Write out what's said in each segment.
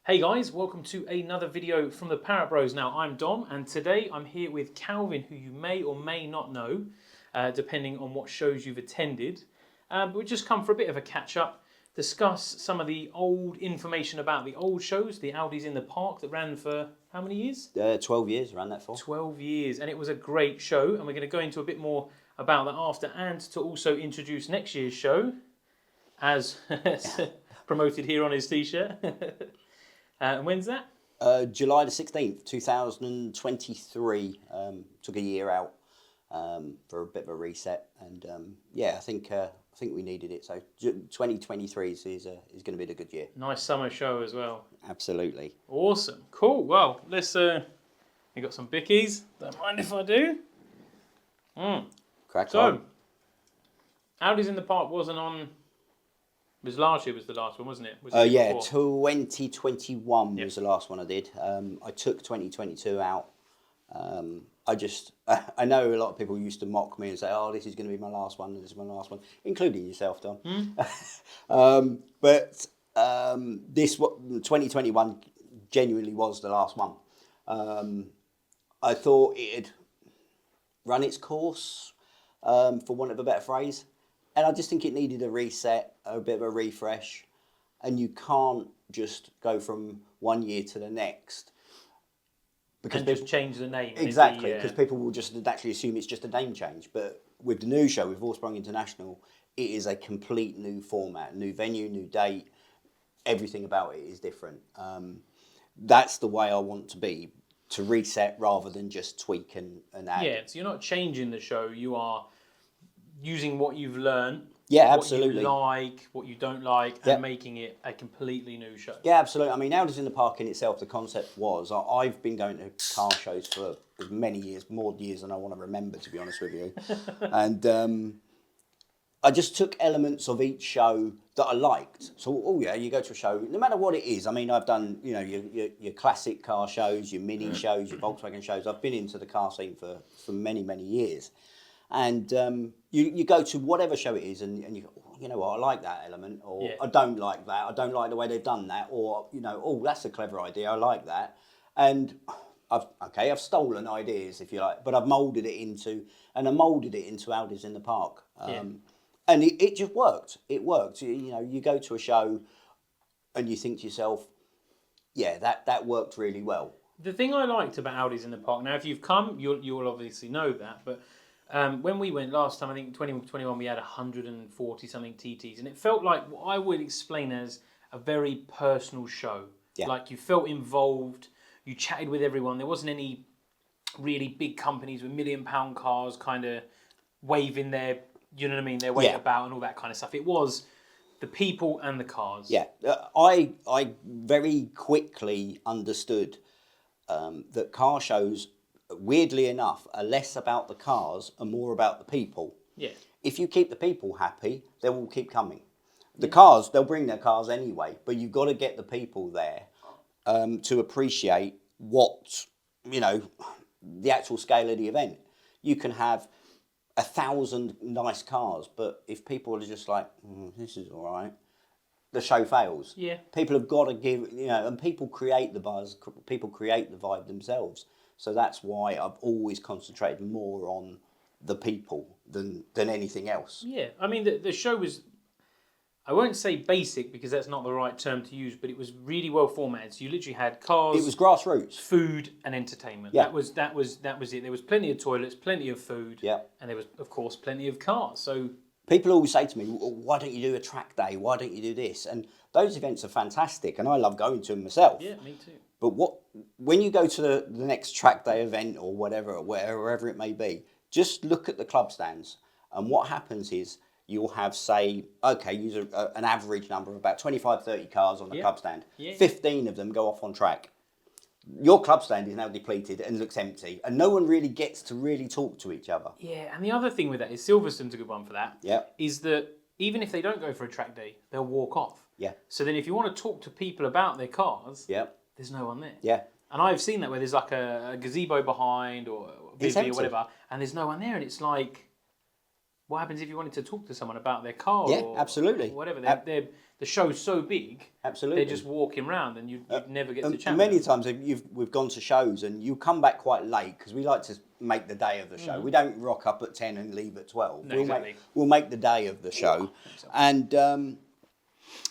Hey guys, welcome to another video from the Parrott Bros. Now, I'm Dom, and today I'm here with Calvin, who you may or may not know, depending on what shows you've attended. But we've just come for a bit of a catch-up, discuss some of the old information about the old shows, the Audis in the Park that ran for how many years? 12 years, ran that for. 12 years, and it was a great show, and we're going to go into a bit more about that after, and to also introduce next year's show, as promoted here on his t-shirt. And when's that? July the 16th, 2023. Took a year out for a bit of a reset, and I think we needed it. So 2023 is going to be a good year. Nice summer show as well. Absolutely. Awesome. Cool. Well, let's. We got some bickies. Don't mind if I do. Crack on. Audi's in the Park wasn't on. It was last year was the last one, wasn't it? Was 2021 was the last one I did. I took 2022 out. I know a lot of people used to mock me and say, "Oh, this is going to be my last one. This is my last one," including yourself, Don. But 2021 genuinely was the last one. I thought it'd run its course, for want of a better phrase. And I just think it needed a reset, a bit of a refresh. And you can't just go from one year to the next. Because just change the name. Exactly, because people will just naturally assume it's just a name change. But with the new show, with Vorsprung International, it is a complete new format, new venue, new date. Everything about it is different. That's the way I want to be, to reset rather than just tweak and add. Yeah, so you're not changing the show, you are using what you've learned, absolutely. What you like, what you don't like, and making it a completely new show. Yeah, absolutely. I mean, Audi's in the Park in itself, the concept was, I've been going to car shows for many years, more years than I want to remember, to be honest with you. And I just took elements of each show that I liked. So, you go to a show, no matter what it is. I mean, I've done, your classic car shows, your mini shows, your Volkswagen shows. I've been into the car scene for many, many years. And you go to whatever show it is, and you go, you know what, I like that element, or I don't like that, I don't like the way they've done that, or, that's a clever idea, I like that. And I've stolen ideas, if you like, but I've moulded it into Audi's in the Park. And it just worked. It worked. You go to a show and you think to yourself, that worked really well. The thing I liked about Audi's in the Park, now if you've come, you'll obviously know that, but when we went last time, I think 2021, we had 140 something TTs, and it felt like what I would explain as a very personal show. Yeah. Like you felt involved, you chatted with everyone. There wasn't any really big companies with £1 million cars kind of waving their, their weight about and all that kind of stuff. It was the people and the cars. Yeah, I very quickly understood that car shows, weirdly enough, are less about the cars and more about the people. Yeah. If you keep the people happy, they will keep coming. The cars, they'll bring their cars anyway, but you've got to get the people there to appreciate what, the actual scale of the event. You can have 1,000 nice cars, but if people are just like, this is all right, the show fails. Yeah. People have got to give, and people create the buzz, people create the vibe themselves. So that's why I've always concentrated more on the people than anything else. Yeah, I mean, the show was, I won't say basic because that's not the right term to use, but it was really well formatted. So you literally had cars. It was grassroots. Food and entertainment. Yeah. That was it. There was plenty of toilets, plenty of food. Yeah. And there was, of course, plenty of cars. So people always say to me, why don't you do a track day? Why don't you do this? And those events are fantastic, and I love going to them myself. Yeah, me too. But when you go to the next track day event or wherever it may be, just look at the club stands. And what happens is you'll have, say, use an average number of about 25, 30 cars on the club stand. Yeah. 15 of them go off on track. Your club stand is now depleted and looks empty, and no one really gets to really talk to each other. Yeah, and the other thing with that is Silverstone's a good one for that. Yeah. Is that even if they don't go for a track day, they'll walk off. Yeah. So then if you want to talk to people about their cars, there's no one there. Yeah. And I've seen that where there's like a gazebo behind or a bivvy or whatever, and there's no one there, and it's like, what happens if you wanted to talk to someone about their car? Yeah, absolutely. Or whatever. The the show's so big. Absolutely. They're just walking around, and you'd never get to chat. Many times we've gone to shows and you come back quite late because we like to make the day of the show. We don't rock up at 10 and leave at 12. No, exactly. We'll make the day of the show, and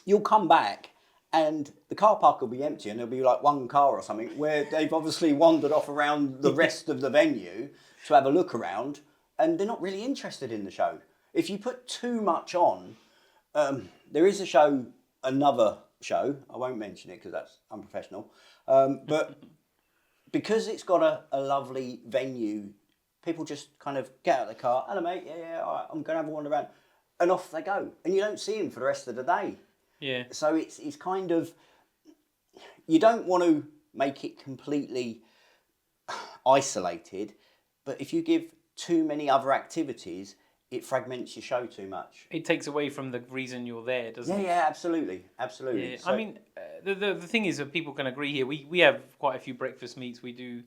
you'll come back and the car park will be empty and there'll be like one car or something where they've obviously wandered off around the rest of the venue to have a look around, and they're not really interested in the show. If you put too much on, there is another show, I won't mention it because that's unprofessional, but because it's got a lovely venue, people just kind of get out of the car, hello mate, yeah, all right, I'm going to have a wander around, and off they go. And you don't see them for the rest of the day. Yeah. So it's kind of, you don't want to make it completely isolated, but if you give too many other activities, it fragments your show too much. It takes away from the reason you're there, doesn't it? Yeah, absolutely. Yeah. So, I mean, the thing is that people can agree here. We have quite a few breakfast meets. We do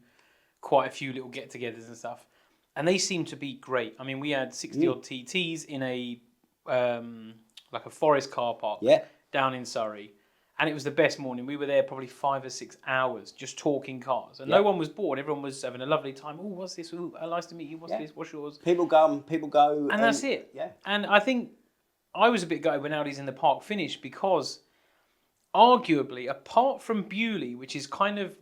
quite a few little get-togethers and stuff, and they seem to be great. I mean, we had 60 odd TTs in a like a forest car park down in Surrey, and it was the best morning. We were there probably 5 or 6 hours just talking cars, and no one was bored. Everyone was having a lovely time. Oh, what's this? Oh, nice to meet you. What's this? What's yours? People go. And that's it. Yeah. And I think I was a bit gutted when Audi's in the Park finished because arguably, apart from Bewley, which is kind of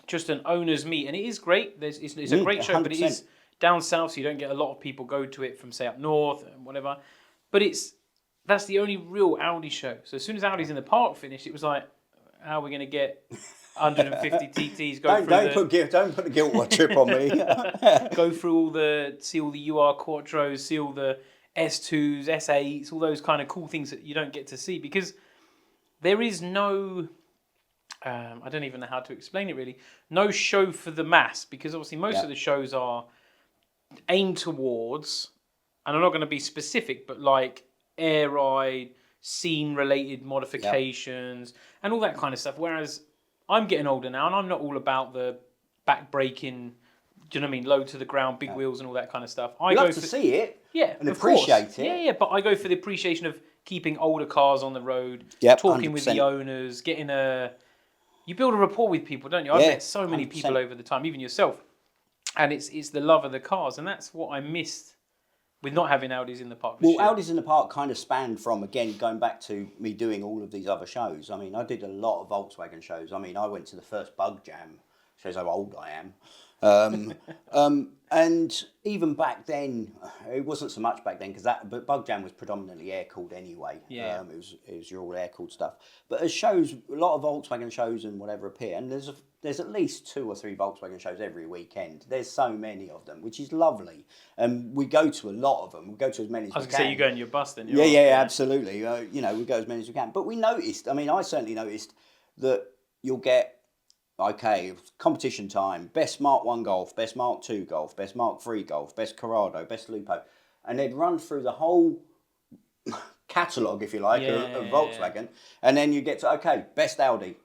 just an owner's meet, and it is great. It's a great show, 100%. but it is down south, so you don't get a lot of people go to it from, say, up north and whatever. But that's the only real Audi show. So as soon as Audi's in the Park finished, it was like, how are we going to get 150 TTs don't put the guilt trip on me. Go through see all the UR Quattros, see all the S2s, S8s, all those kind of cool things that you don't get to see because there is no, I don't even know how to explain it really, no show for the mass because obviously most of the shows are aimed towards, and I'm not going to be specific, but like air ride, scene related modifications and all that kind of stuff. Whereas I'm getting older now and I'm not all about the back braking, do you know what I mean, low to the ground, big wheels and all that kind of stuff. I love to see it and appreciate it. Yeah, but I go for the appreciation of keeping older cars on the road, talking 100%. With the owners, you build a rapport with people, don't you? I've met so many 100%. People over the time, even yourself. And it's the love of the cars, and that's what I missed with not having Audis in the park this year. Audis in the park kind of spanned from, again, going back to me doing all of these other shows. I mean, I did a lot of Volkswagen shows. I mean, I went to the first Bug Jam, shows how old I am. And even back then, it wasn't so much back then, but Bug Jam was predominantly air-cooled anyway. Yeah. It was your all air-cooled stuff. But as shows, a lot of Volkswagen shows and whatever appear, and there's at least 2 or 3 Volkswagen shows every weekend. There's so many of them, which is lovely. And we go to a lot of them. We go to as many as we can. I was going to say, you go in your bus then. Yeah, absolutely. We go as many as we can. But we noticed, I certainly noticed that you'll get, competition time, best Mark 1 Golf, best Mark 2 Golf, best Mark 3 Golf, best Corrado, best Lupo. And they'd run through the whole catalogue, if you like, of Volkswagen. And then you get to, best Audi.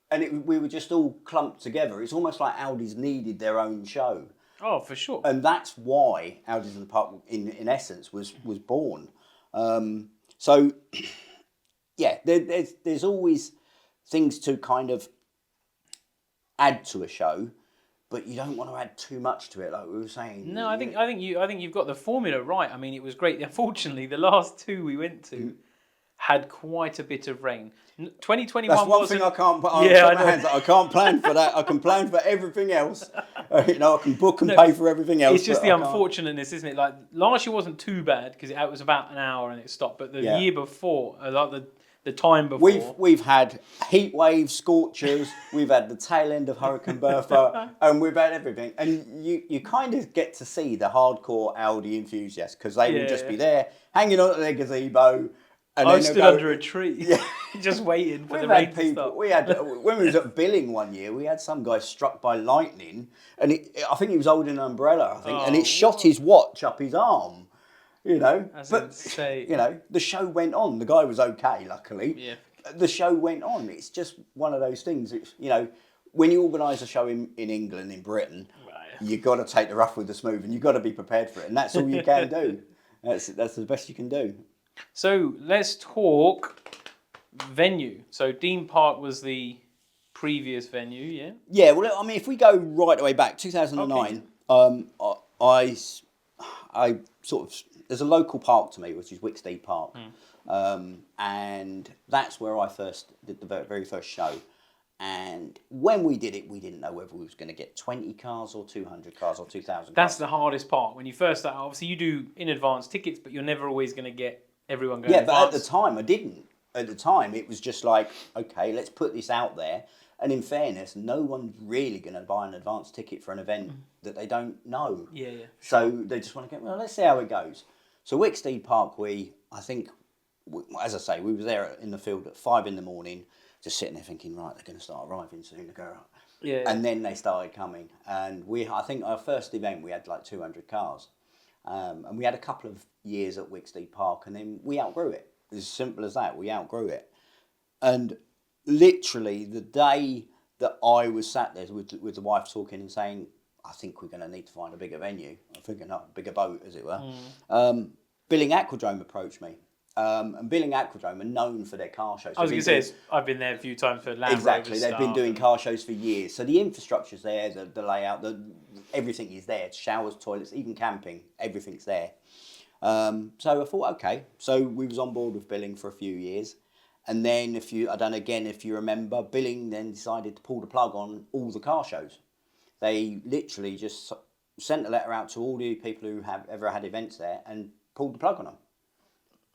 And we were just all clumped together. It's almost like Audi's needed their own show. Oh, for sure. And that's why Audi's in the Park, in essence, was born. There's always things to kind of add to a show, but you don't want to add too much to it, like we were saying. No, I think you've got the formula right. I mean, it was great. Unfortunately, the last 2 we went to had quite a bit of rain. 2021 That's one thing I can't put on my hands. I can't plan for that. I can plan for everything else. I can book and pay for everything else. It's just the unfortunateness, isn't it? Like last year wasn't too bad because it was about an hour and it stopped. But the year before, like the time before, we've had heat waves, scorchers. We've had the tail end of Hurricane Bertha, and we've had everything. And you kind of get to see the hardcore Audi enthusiasts because they will just be there hanging on to their gazebo. And I stood under a tree, just waiting for the rain to stop. We had when we was at Billing one year, we had some guy struck by lightning, and I think he was holding an umbrella, and it shot his watch up his arm. That's insane. The show went on. The guy was okay, luckily. Yeah. The show went on. It's just one of those things. It's when you organise a show in England, in Britain, you've got to take the rough with the smooth, and you've got to be prepared for it, and that's all you can do. That's the best you can do. So let's talk venue. So Dean Park was the previous venue, yeah? Yeah, well, I mean, if we go right the way back, 2009, I sort of, there's a local park to me, which is Wicksteed Park. And that's where I first did the very first show. And when we did it, we didn't know whether we was going to get 20 cars or 200 cars or 2,000 cars. That's the hardest part. When you first start, obviously you do in advance tickets, but you're never always going to get everyone going. Yeah, but at the time I didn't. At the time it was just like, okay, let's put this out there. And in fairness, no one's really going to buy an advance ticket for an event that they don't know. Yeah. So they just want to go, well, let's see how it goes. So Wicksteed Park, I think, as I say, we were there in the field at 5 a.m, just sitting there thinking, right, they're going to start arriving soon. Yeah. And then they started coming. And I think our first event, we had like 200 cars. And we had a couple of years at Wicksteed Park, and then we outgrew it. As simple as that, we outgrew it. And literally the day that I was sat there with the wife talking and saying, I think we're going to need to find a bigger venue, a bigger boat, as it were. Billing Aquadrome approached me. And Billing Aquadrome are known for their car shows. I was going to say, I've been there a few times for Land Exactly, Rover they've been doing car shows for years. So the infrastructure's there, the layout, everything is there. Showers, toilets, even camping, everything's there. So I thought, okay. So we was on board with Billing for a few years. And then if you remember, Billing then decided to pull the plug on all the car shows. They literally just sent a letter out to all the people who have ever had events there and pulled the plug on them.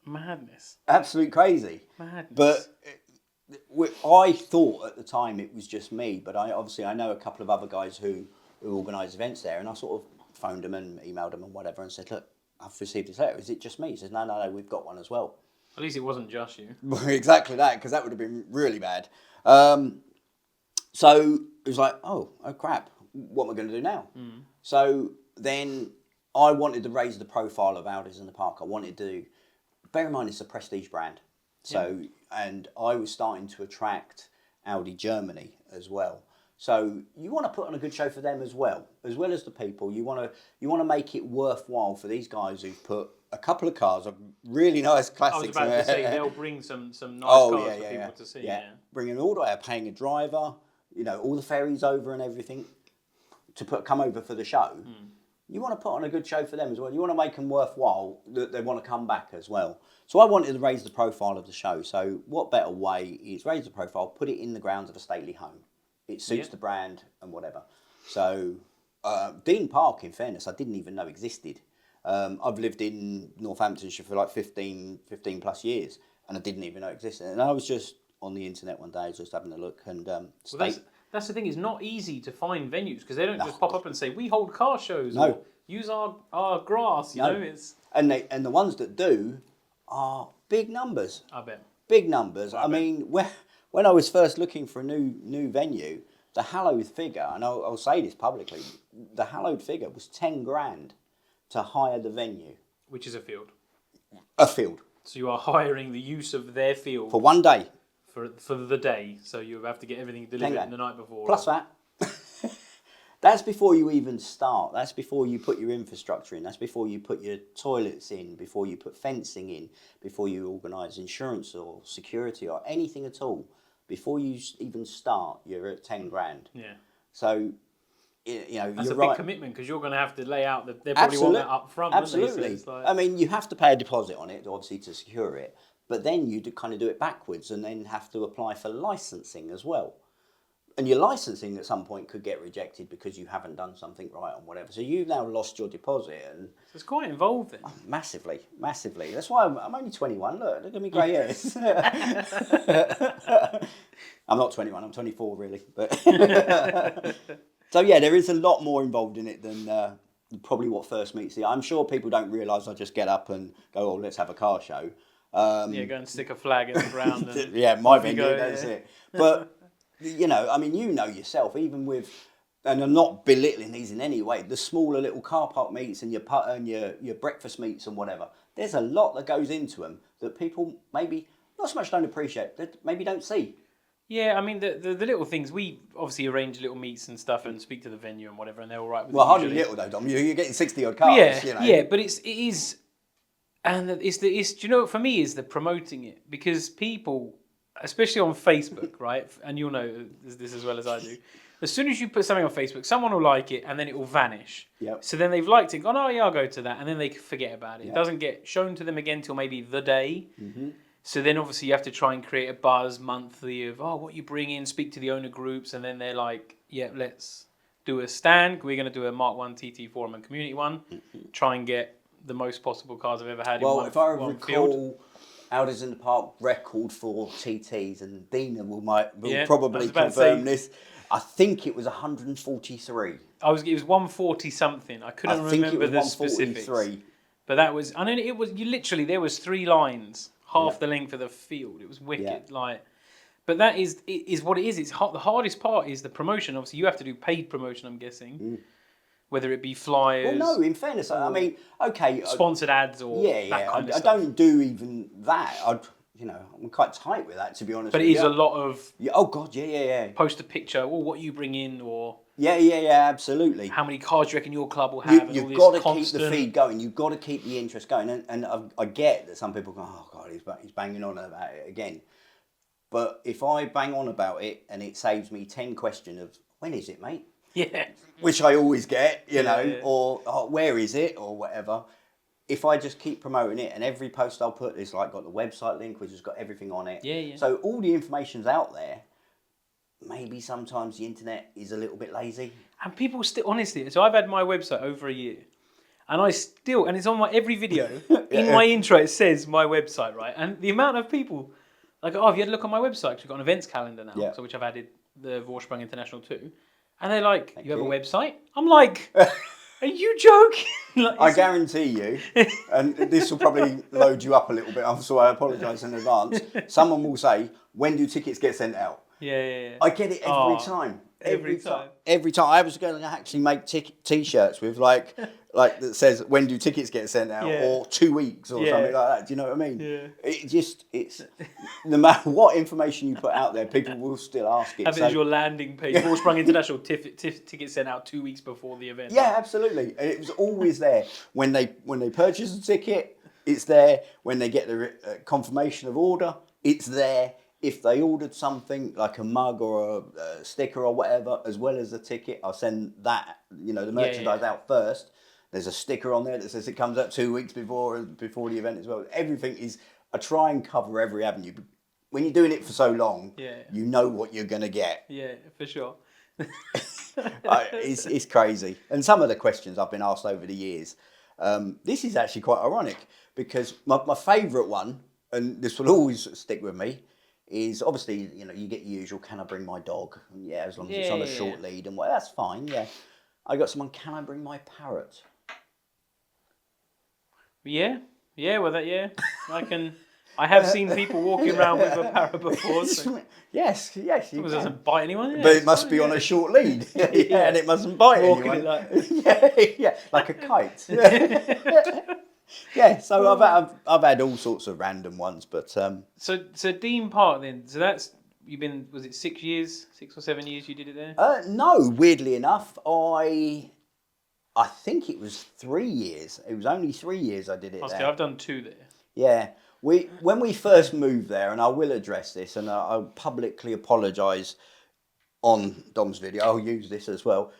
Madness. Absolute crazy. Madness. But I thought at the time it was just me, but I know a couple of other guys who organise events there, and I sort of phoned them and emailed them and whatever and said, look, I've received this letter. Is it just me? He says, no, we've got one as well. At least it wasn't just you. Exactly that, because that would have been really bad. So it was like, oh crap, what am I going to do now? So then I wanted to raise the profile of Audis in the park. I wanted to, bear in mind it's a prestige brand. So, and I was starting to attract Audi Germany as well. So you want to put on a good show for them as well as the people. You want to make it worthwhile for these guys who've put a couple of cars, a really nice classics. I was about to say they'll bring some nice cars for people to see. Yeah. Bringing all the way, paying a driver, all the ferries over and everything to come over for the show. You want to put on a good show for them as well. You want to make them worthwhile, that they want to come back as well. So I wanted to raise the profile of the show. So what better way is raise the profile, put it in the grounds of a stately home. It suits the brand and whatever. So Dean Park, in fairness, I didn't even know existed. I've lived in Northamptonshire for like 15 plus years, and I didn't even know it existed. And I was just on the internet one day, just having a look, and that's the thing. It's not easy to find venues because they don't just pop up and say we hold car shows. No. Or use our grass. You know, it's and the ones that do are big numbers. I bet big numbers. I mean, when I was first looking for a new venue, the hallowed figure, and I'll say this publicly, the hallowed figure was 10 grand to hire the venue. Which is a field. A field. So you are hiring the use of their field for one day. For the day, so you have to get everything delivered the night before. Plus that. That's before you even start. That's before you put your infrastructure in. That's before you put your toilets in, before you put fencing in, before you organise insurance or security or anything at all. Before you even start, you're at 10 grand. Yeah. So, that's you're a big right. commitment because you're going to have to lay out. They probably want that up front. Absolutely. So like... I mean, you have to pay a deposit on it, obviously, to secure it. But then you kind of do it backwards and then have to apply for licensing as well. And your licensing at some point could get rejected because you haven't done something right or whatever. So you've now lost your deposit. And so it's quite involved then. Massively. That's why I'm only 21. Look at me grey hairs. I'm not 21, I'm 24 really. But so yeah, there is a lot more involved in it than probably what first meets the eye. I'm sure people don't realise I just get up and go, let's have a car show. Go and stick a flag in the ground. And my venue, that's it. But, I mean, yourself, even with, and I'm not belittling these in any way, the smaller little car park meets and your breakfast meets and whatever, there's a lot that goes into them that people maybe not so much don't appreciate, that maybe don't see. Yeah, I mean, the little things, we obviously arrange little meets and stuff and speak to the venue and whatever, and they're all right with it. Well, hardly little though, Dom. You're getting 60 odd cars, Yeah, but it is... And it's do you know what for me is the promoting it, because people especially on Facebook, right? And you'll know this as well as I do. As soon as you put something on Facebook, someone will like it and then it will vanish. Yep. So then they've liked it, gone, oh yeah, I'll go to that. And then they forget about it. Yep. It doesn't get shown to them again till maybe the day. Mm-hmm. So then obviously you have to try and create a buzz monthly of, what you bring in, speak to the owner groups. And then they're like, yeah, let's do a stand. We're going to do a Mark 1 TT Forum and Community one. Mm-hmm. Try and get the most possible cars I've ever had in one field. Well, if I recall, Audi's in the Park record for TTs, and Dina will probably confirm this. I think it was 143. It was 140 something. I couldn't remember the specifics. But that was, and then it was, there was 3 lines, half the length of the field. It was wicked. But that is what it is. It's the hardest part is the promotion. Obviously, you have to do paid promotion, I'm guessing. Whether it be flyers. Well, no, in fairness, I mean, okay. Sponsored ads or that kind of stuff. I don't do even that. I'm quite tight with that, to be honest. But it is a lot of. Yeah, oh God, yeah. Post a picture, what you bring in, or. Yeah, absolutely. How many cars do you reckon your club will have? You've got to keep the feed going. You've got to keep the interest going. And I get that some people go, oh God, he's banging on about it again. But if I bang on about it and it saves me 10 questions of, when is it, mate? Yeah. Which I always get, or where is it, or whatever. If I just keep promoting it, and every post I'll put is got the website link, which has got everything on it. Yeah. So all the information's out there. Maybe sometimes the internet is a little bit lazy. And people still, honestly, so I've had my website over a year. And and it's on every video. In my intro, it says my website, right? And the amount of people, have you had a look on my website? Because we've got an events calendar now, which I've added the Vorsprung International to. And they're like, you have a website? I'm like, are you joking? I guarantee you, and this will probably load you up a little bit, so I apologise in advance. Someone will say, when do tickets get sent out? Yeah. I get it every time. Every time. Every time. I was going to actually make T-shirts with that says, when do tickets get sent out? Or 2 weeks or something like that. Do you know what I mean? Yeah. It's no matter what information you put out there, people will still ask it. Have it as your landing page. Vorsprung International tickets sent out 2 weeks before the event. Yeah, absolutely. And it was always there. When they purchase a ticket, it's there. When they get the confirmation of order, it's there. If they ordered something like a mug or a sticker or whatever, as well as the ticket, I'll send that, the merchandise out first. There's a sticker on there that says it comes out 2 weeks before the event as well. Everything is, I try and cover every avenue. When you're doing it for so long, you know what you're going to get. Yeah, for sure. It's crazy. And some of the questions I've been asked over the years, this is actually quite ironic because my favourite one, and this will always stick with me, is obviously, you get the usual, can I bring my dog? Yeah, as long as it's on a short lead and that's fine, yeah. I got someone, can I bring my parrot? Yeah, I have seen people walking around with a parrot before. So. Yes. It doesn't bite anyone. But it must be on a short lead. And it mustn't bite anyone. Like a kite. Yeah, so I've had all sorts of random ones, but So Dean Park then. So that's you've been. Was it 6 years, 6 or 7 years you did it there? No, weirdly enough, I think it was 3 years. It was only 3 years I did it there. I've done 2 there. Yeah, when we first moved there, and I will address this, and I'll publicly apologise on Dom's video. I'll use this as well.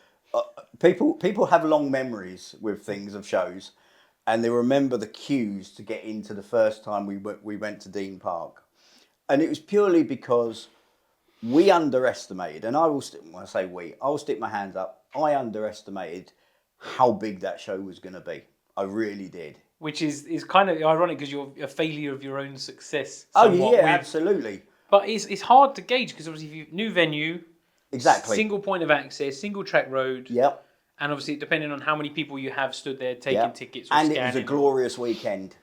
People have long memories with things of shows. And they remember the queues to get into the first time we went to Dean Park. And it was purely because we underestimated, and I will stick my hands up, I underestimated how big that show was going to be. I really did. Which is kind of ironic because you're a failure of your own success. Absolutely. But it's hard to gauge because obviously if you new venue, exactly, single point of access, single track road. Yep. And obviously, depending on how many people you have stood there taking tickets or and scanning. It was a glorious weekend.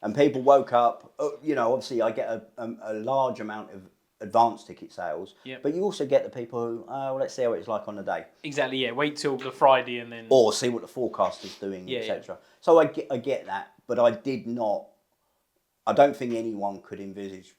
And people woke up, obviously I get a large amount of advanced ticket sales. Yep. But you also get the people who, let's see how it's like on the day. Exactly, yeah. Wait till the Friday and then... Or see what the forecast is doing, etc. So I get that. But I don't think anyone could envisage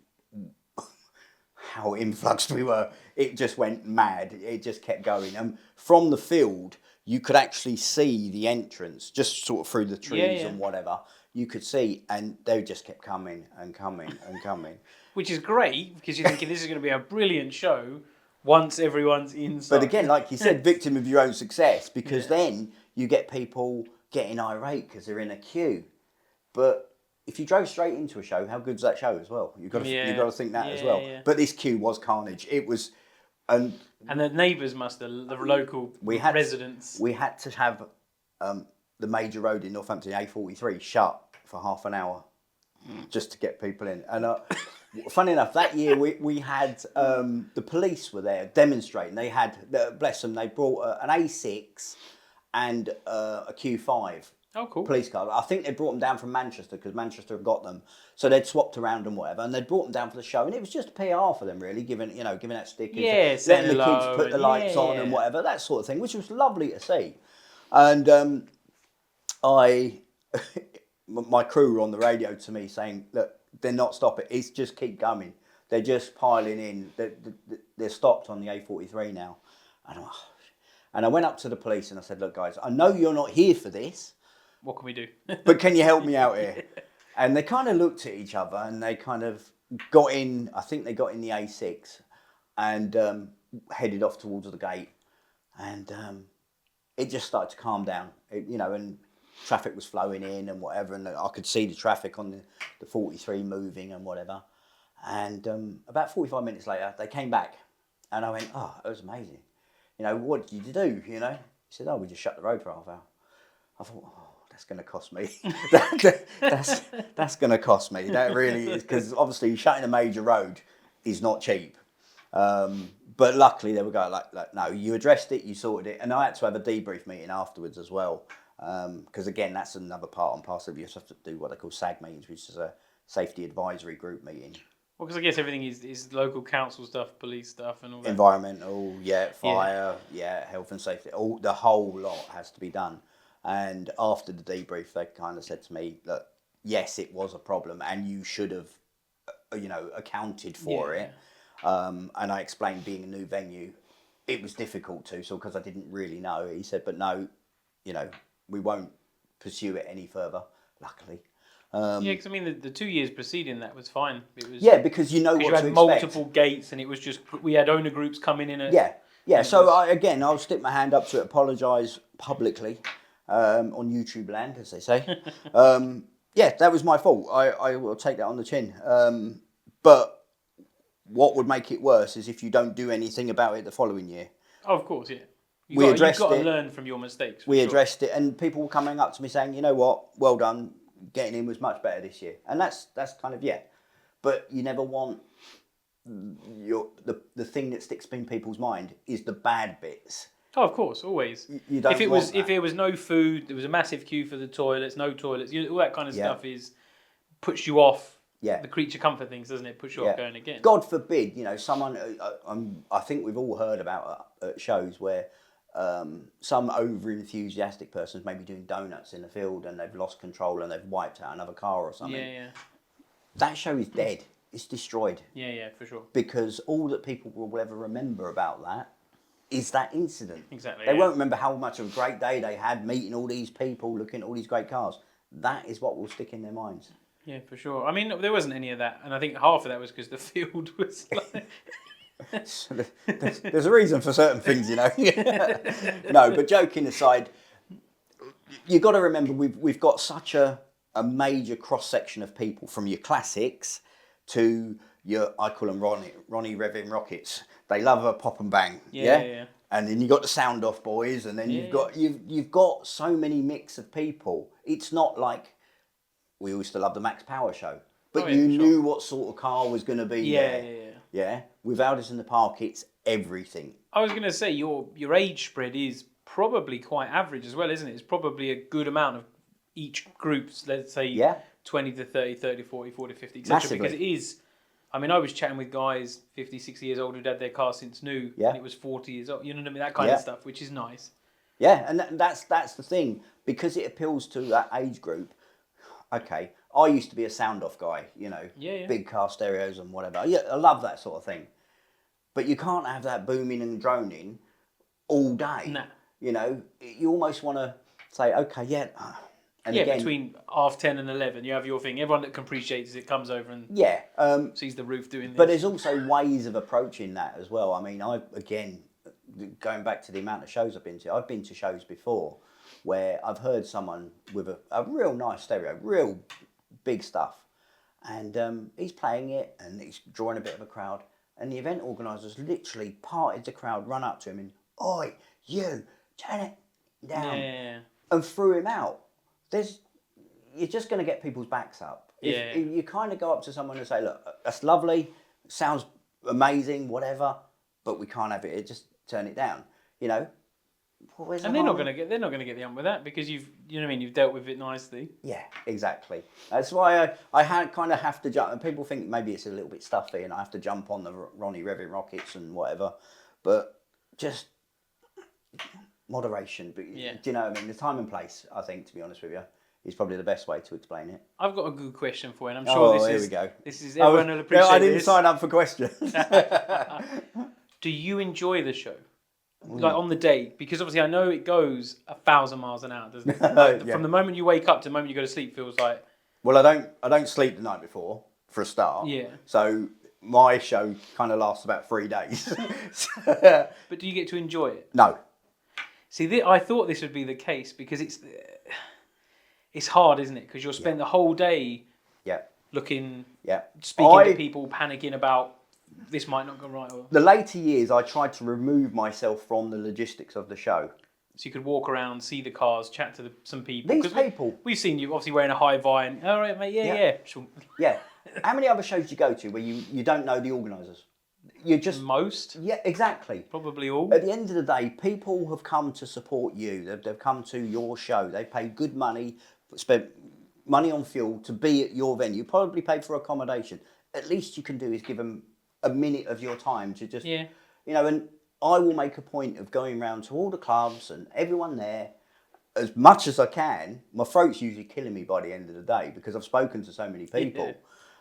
how influxed we were. It just went mad. It just kept going. And from the field, you could actually see the entrance, just sort of through the trees and whatever. You could see, and they just kept coming and coming and coming. which is great because you're thinking this is going to be a brilliant show once everyone's inside. But again, like you said, victim of your own success, because Yeah. then you get people getting irate because they're in a queue. But if you drove straight into a show, how good's that show as well? You've got to think that as well. Yeah. But this queue was carnage. It was, and the neighbours the local residents. We had to have the major road in Northampton, A43, shut for half an hour just to get people in. And funny enough, that year we had the police were there demonstrating. They had, bless them, they brought an A6 and a Q5. Oh, cool. Police car. I think they brought them down from Manchester because Manchester had got them. So they'd swapped around and whatever, and they'd brought them down for the show, and it was just a PR for them, really, giving out stickers, letting the kids put the lights on and whatever, that sort of thing, which was lovely to see. And my crew were on the radio to me saying, look, they're not stopping. It's just keep going. They're just piling in. They're stopped on the A43 now. And I went up to the police and I said, look, guys, I know you're not here for this. What can we do? But can you help me out here? And they kind of looked at each other and they kind of got in, I think they got in the A6 and headed off towards the gate. And it just started to calm down, and traffic was flowing in and whatever. And I could see the traffic on the 43 moving and whatever. And about 45 minutes later, they came back and I went, oh, it was amazing. What did you do? He said, oh, we just shut the road for half an hour. I thought, oh, that's going to cost me. That's going to cost me. That really is, because obviously shutting a major road is not cheap. But luckily they were going like, no, you addressed it, you sorted it, and I had to have a debrief meeting afterwards as well, because again, that's another part and parcel of you have to do what they call SAG meetings, which is a safety advisory group meeting. Well, because I guess everything is local council stuff, police stuff, and all that. Environmental, fire, health and safety, the whole lot has to be done. And after the debrief, they kind of said to me, look, yes, it was a problem and you should have, accounted for it. And I explained being a new venue, it was difficult because I didn't really know. He said, but no, we won't pursue it any further, luckily. Because I mean, the 2 years preceding that was fine. It was because you know what to expect. You had multiple gates, and it was just we had owner groups coming in. So I'll stick my hand up to apologise publicly on YouTube land, as they say. That was my fault. I will take that on the chin. But what would make it worse is if you don't do anything about it the following year. Oh, of course, yeah. You've got to learn from your mistakes. We addressed it, and people were coming up to me saying, you know what, well done. Getting in was much better this year, and that's kind of but you never want the thing that sticks in people's mind is the bad bits. Oh, of course, always. You don't if there was no food, there was a massive queue for the toilets, no toilets, all that kind of stuff puts you off. The creature comfort things, doesn't it? Puts you off going again. God forbid, someone. I think we've all heard about shows where. Some over-enthusiastic person's maybe doing donuts in the field and they've lost control and they've wiped out another car or something. That show is dead. It's destroyed. Yeah, for sure. Because all that people will ever remember about that is that incident. Exactly. They won't remember how much of a great day they had meeting all these people, looking at all these great cars. That is what will stick in their minds. Yeah, for sure. I mean, there wasn't any of that, and I think half of that was because the field was like... There's a reason for certain things, No, but joking aside, you've got to remember we've got such a major cross section of people, from your classics to your, I call them Ronnie Revving Rockets. They love a pop and bang, yeah. And then you got the sound off boys, and then you've got so many mix of people. It's not like we used to love the Max Power show, but you knew what sort of car was going to be there. Yeah, with Audis in the Park, it's everything. I was going to say, your age spread is probably quite average as well, isn't it? It's probably a good amount of each group's, let's say, 20 to 30, 30, 40, 40, 50, etc. Massively. Because it is, I mean, I was chatting with guys 50, 60 years old who'd had their car since new, and it was 40 years old, you know what I mean? That kind of stuff, which is nice. Yeah, and that's the thing. Because it appeals to that age group, okay, I used to be a sound-off guy, big car stereos and whatever. Yeah, I love that sort of thing. But you can't have that booming and droning all day. Nah. You almost want to say, okay, And yeah, again, between 10:30 and 11, you have your thing. Everyone that appreciates it comes over and yeah, sees the roof doing this. but there's also ways of approaching that as well. I mean, going back to the amount of shows I've been to shows before where I've heard someone with a real nice stereo, real big stuff, and he's playing it and he's drawing a bit of a crowd, and the event organisers literally parted the crowd, run up to him and, "Oi, you, turn it down," and threw him out. You're just going to get people's backs up. If you kind of go up to someone and say, "Look, that's lovely, sounds amazing, whatever, but we can't have it. Just turn it down." You know. And they're not going to get the ump with that because you know what I mean. You've dealt with it nicely. Yeah, exactly. That's why I kind of have to jump. And people think maybe it's a little bit stuffy, and I have to jump on the Ronnie Revving Rockets and whatever. But just moderation. But do you know what I mean? The time and place, I think, to be honest with you, is probably the best way to explain it. I've got a good question for you, and I'm sure we go. This is everyone will appreciate. I didn't sign up for questions. Do you enjoy the show? Like on the day, because obviously I know it goes 1,000 miles an hour, doesn't it? Like from the moment you wake up to the moment you go to sleep, feels like. Well, I don't sleep the night before for a start. Yeah. So my show kind of lasts about 3 days. But do you get to enjoy it? No. See, I thought this would be the case because it's hard, isn't it? Because you'll spend the whole day. Yeah. Looking. Yeah. Speaking to people, panicking about. This might not go right. Or... The later years, I tried to remove myself from the logistics of the show. So you could walk around, see the cars, chat to some people. These people... We've seen you obviously wearing a high vine. All right, mate, yeah. Sure. Yeah. How many other shows do you go to where you don't know the organisers? You're just... Most? Yeah, exactly. Probably all. At the end of the day, people have come to support you. They've come to your show. They paid good money, spent money on fuel to be at your venue, probably paid for accommodation. At least you can do is give them a minute of your time to just, you know, and I will make a point of going around to all the clubs and everyone there as much as I can. My throat's usually killing me by the end of the day because I've spoken to so many people.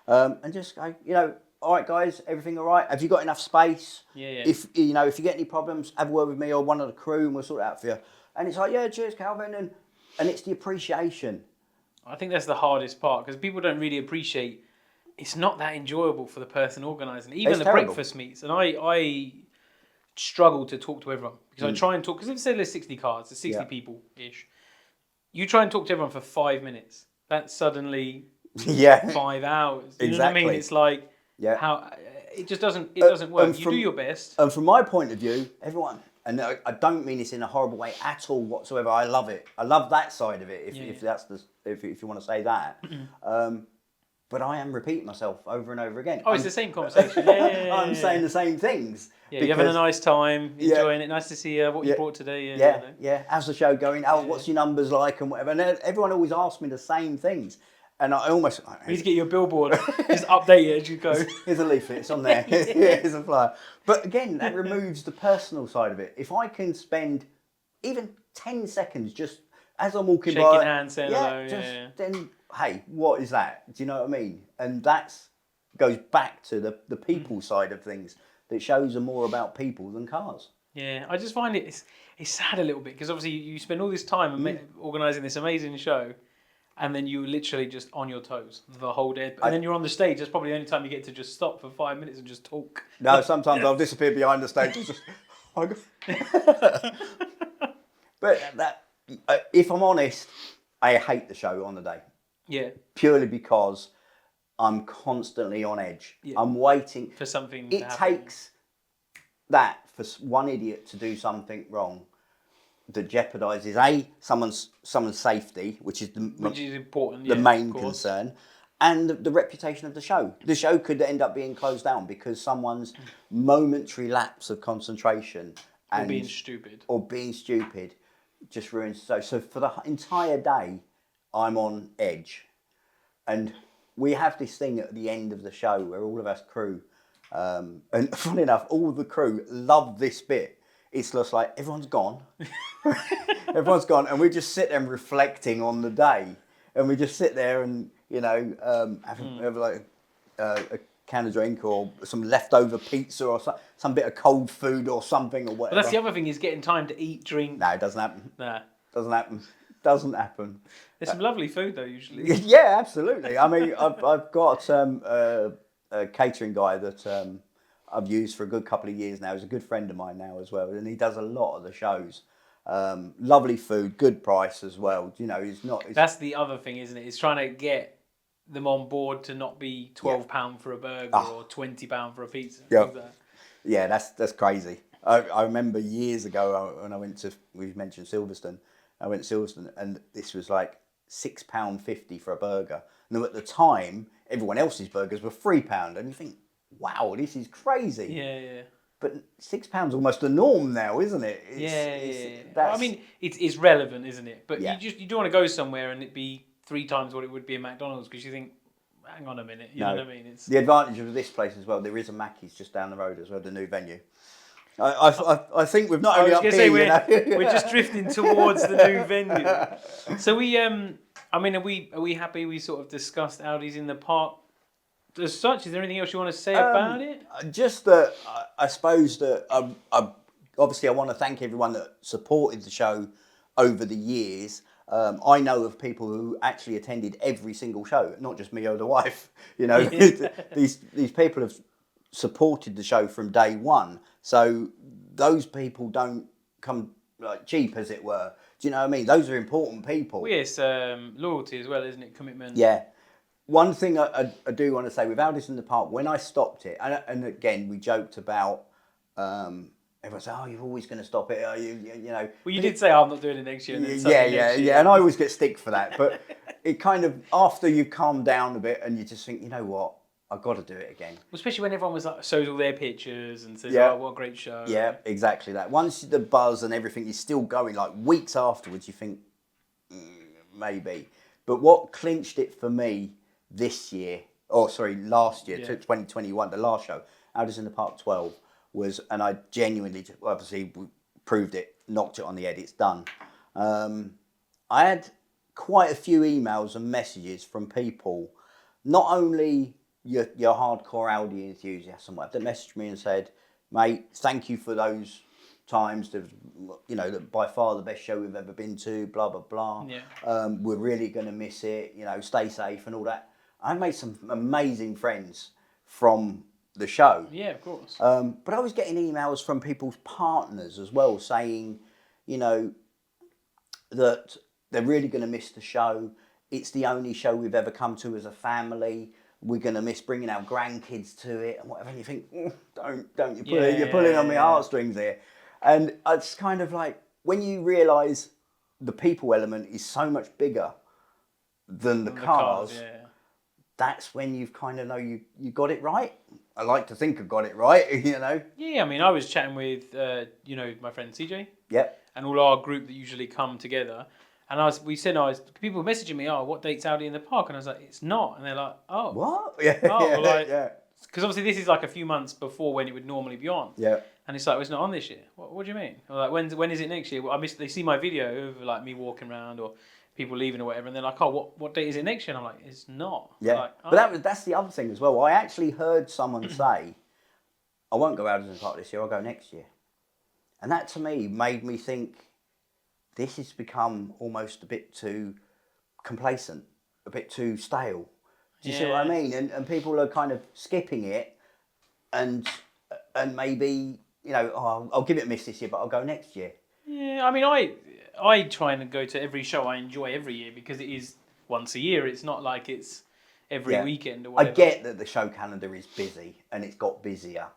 And just go, you know, all right, guys, everything all right? Have you got enough space? If you get any problems, have a word with me or one of the crew and we'll sort it out for you. And it's like, yeah, cheers, Calvin. And it's the appreciation. I think that's the hardest part because people don't really appreciate. It's not that enjoyable for the person organising. Even the breakfast meets. And I struggle to talk to everyone. Because I try and talk... Because if there's 60 cars, there's 60 people-ish. You try and talk to everyone for 5 minutes. That's suddenly 5 hours. You know what I mean? It's like... how it just doesn't work. You do your best. And from my point of view, everyone... And I don't mean this in a horrible way at all whatsoever. I love it. I love that side of it, if you want to say that. But I am repeating myself over and over again. Oh, it's the same conversation. I'm saying the same things. Yeah, you're having a nice time, enjoying it. Nice to see what you brought today. How's the show going? Oh, what's your numbers like and whatever. And everyone always asks me the same things. And I almost... You need to get your billboard. Just update it as you go. Here's a leaflet. It's on there. Here's a flyer. But again, that removes the personal side of it. If I can spend even 10 seconds just as I'm walking by... Shaking hands, saying hello. Then... Hey, what is that? Do you know what I mean? And that goes back to the people side of things. That shows are more about people than cars. Yeah, I just find it's sad a little bit because obviously you spend all this time organising this amazing show, and then you literally just on your toes the whole day. And then you're on the stage. That's probably the only time you get to just stop for 5 minutes and just talk. No, sometimes I'll disappear behind the stage. But if I'm honest, I hate the show on the day. Yeah. Purely because I'm constantly on edge. Yeah. I'm waiting for something. It takes that for one idiot to do something wrong that jeopardises someone's safety, which is important. The main concern, and the reputation of the show. The show could end up being closed down because someone's momentary lapse of concentration or being stupid just ruins the show. So for the entire day, I'm on edge. And we have this thing at the end of the show where all of us crew, and funny enough, all the crew love this bit. It's just like, everyone's gone. And we just sit there reflecting on the day. And we just sit there and, have like a can of drink or some leftover pizza or some bit of cold food or something or whatever. But that's the other thing is getting time to eat, drink. No, it doesn't happen. Nah. Doesn't happen. Doesn't happen. There's some lovely food though usually. Yeah, absolutely. I mean, I've got a catering guy that I've used for a good couple of years now. He's a good friend of mine now as well, and he does a lot of the shows. Lovely food, good price as well. You know, he's not. That's the other thing, isn't it? It's trying to get them on board to not be £12 for a burger or £20 for a pizza. Yeah. Things like that. Yeah, that's crazy. I remember years ago when I went to, we mentioned Silverstone, I went to Silverstone and this was like £6.50 for a burger. And at the time, everyone else's burgers were £3. And you think, wow, this is crazy. Yeah. But £6 almost the norm now, isn't it? I mean, it's relevant, isn't it? But Yeah. you don't want to go somewhere and it be 3 times what it would be in McDonald's because you think, hang on a minute, you know what I mean? It's the advantage of this place as well. There is a Mackey's just down the road as well, the new venue. I think we've not only up here, we're just drifting towards the new venue. So I mean, are we happy? We sort of discussed Audis in the park. As such, is there anything else you want to say about it? Just that I suppose that obviously I want to thank everyone that supported the show over the years. I know of people who actually attended every single show, not just me or the wife. You know, these people have supported the show from day one. So those people don't come like cheap, as it were. Do you know what I mean? Those are important people. Well, yes, loyalty as well, isn't it? Commitment. Yeah. One thing I do want to say, with Audis in the Park, when I stopped it, and again, we joked about, everyone said, oh, you're always going to stop it, you know. Well, you did say, oh, I'm not doing it next year. And then Yeah, and I always get stick for that. But it kind of, after you calm down a bit and you just think, you know what, I've got to do it again. Especially when everyone was like, shows all their pictures and says, Yeah. oh, what a great show. Yeah, exactly that. Once the buzz and everything is still going, like weeks afterwards, you think, maybe. But what clinched it for me last year, Yeah. 2021, the last show, Audis in the Park 12, was, and I genuinely, obviously, proved it, knocked it on the head, it's done. I had quite a few emails and messages from people, not only your hardcore Audi enthusiasts and whatever, that messaged me and said, mate, thank you for those times. You know, by far the best show we've ever been to, blah, blah, blah. Yeah. We're really going to miss it, you know, stay safe and all that. I made some amazing friends from the show. Yeah, of course. But I was getting emails from people's partners as well saying, you know, that they're really going to miss the show. It's the only show we've ever come to as a family. We're going to miss bringing our grandkids to it and whatever. And you think, don't you're pulling on my heartstrings here. And it's kind of like, when you realise the people element is so much bigger than the cars, that's when you've kind of know you got it right. I like to think I've got it right, you know. Yeah, I mean, I was chatting with, you know, my friend CJ. Yep. And all our group that usually come together. And people messaging me, oh, what date's Audi in the Park? And I was like, it's not. And they're like, oh. What? Yeah. Yeah. Because obviously this is like a few months before when it would normally be on. Yeah. And it's like, well, it's not on this year. What do you mean? Or like, when is it next year? Well, they see my video of like me walking around or people leaving or whatever, and they're like, oh, what date is it next year? And I'm like, it's not. Yeah. Like, oh. But that's the other thing as well. I actually heard someone say, I won't go out in the Park this year, I'll go next year. And that to me made me think, this has become almost a bit too complacent, a bit too stale. Do you see what I mean? And people are kind of skipping it and maybe, you know, oh, I'll give it a miss this year, but I'll go next year. Yeah, I mean, I try and go to every show I enjoy every year because it is once a year. It's not like it's every weekend or whatever. I get that the show calendar is busy and it's got busier.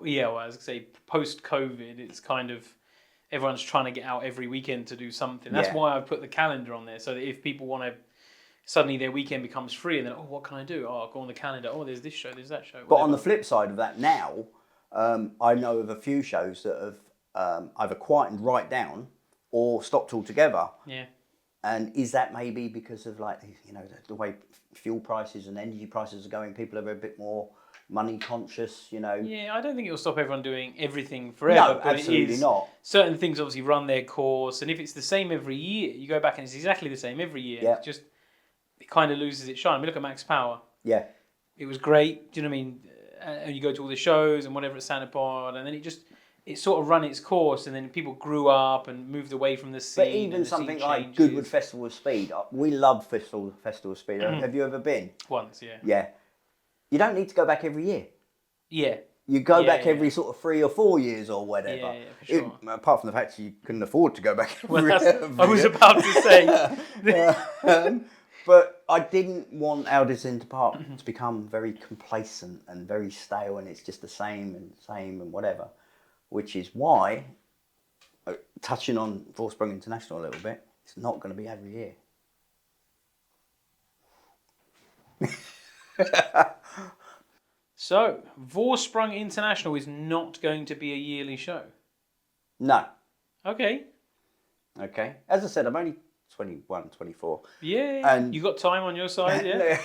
Yeah, well, as I say, post-COVID, it's kind of, everyone's trying to get out every weekend to do something. That's why I put the calendar on there, so that if people want to, suddenly their weekend becomes free and then, oh, what can I do? Oh, I'll go on the calendar. Oh, there's this show, there's that show. Whatever. But on the flip side of that now, I know of a few shows that have either quietened right down or stopped altogether. Yeah. And is that maybe because of, like, you know, the way fuel prices and energy prices are going, people are a bit more money conscious, you know? Yeah, I don't think it'll stop everyone doing everything forever. No, but absolutely not. Certain things obviously run their course, and if it's the same every year, you go back and it's exactly the same every year. Yeah. It kind of loses its shine. I mean, look at Max Power. Yeah. It was great. Do you know what I mean? And you go to all the shows and whatever at Santa Pod, and then it it sort of run its course, and then people grew up and moved away from the scene. But even and the something scene like changes. Goodwood Festival of Speed, we love Festival of Speed. Have you ever been? Once, yeah. Yeah. You don't need to go back every year. Yeah. You go Yeah, back yeah. every sort of 3 or 4 years or whatever. Yeah, for sure. Apart from the fact you couldn't afford to go back Well, every I was year. about to say. But I didn't want Audi's Inter Park to become very complacent and very stale, and it's just the same and whatever. Which is why, touching on Vorsprung International a little bit, it's not going to be every year. So, Vorsprung International is not going to be a yearly show. No. Okay. Okay. As I said, I'm only 21, 24. Yeah. And You got time on your side, yeah?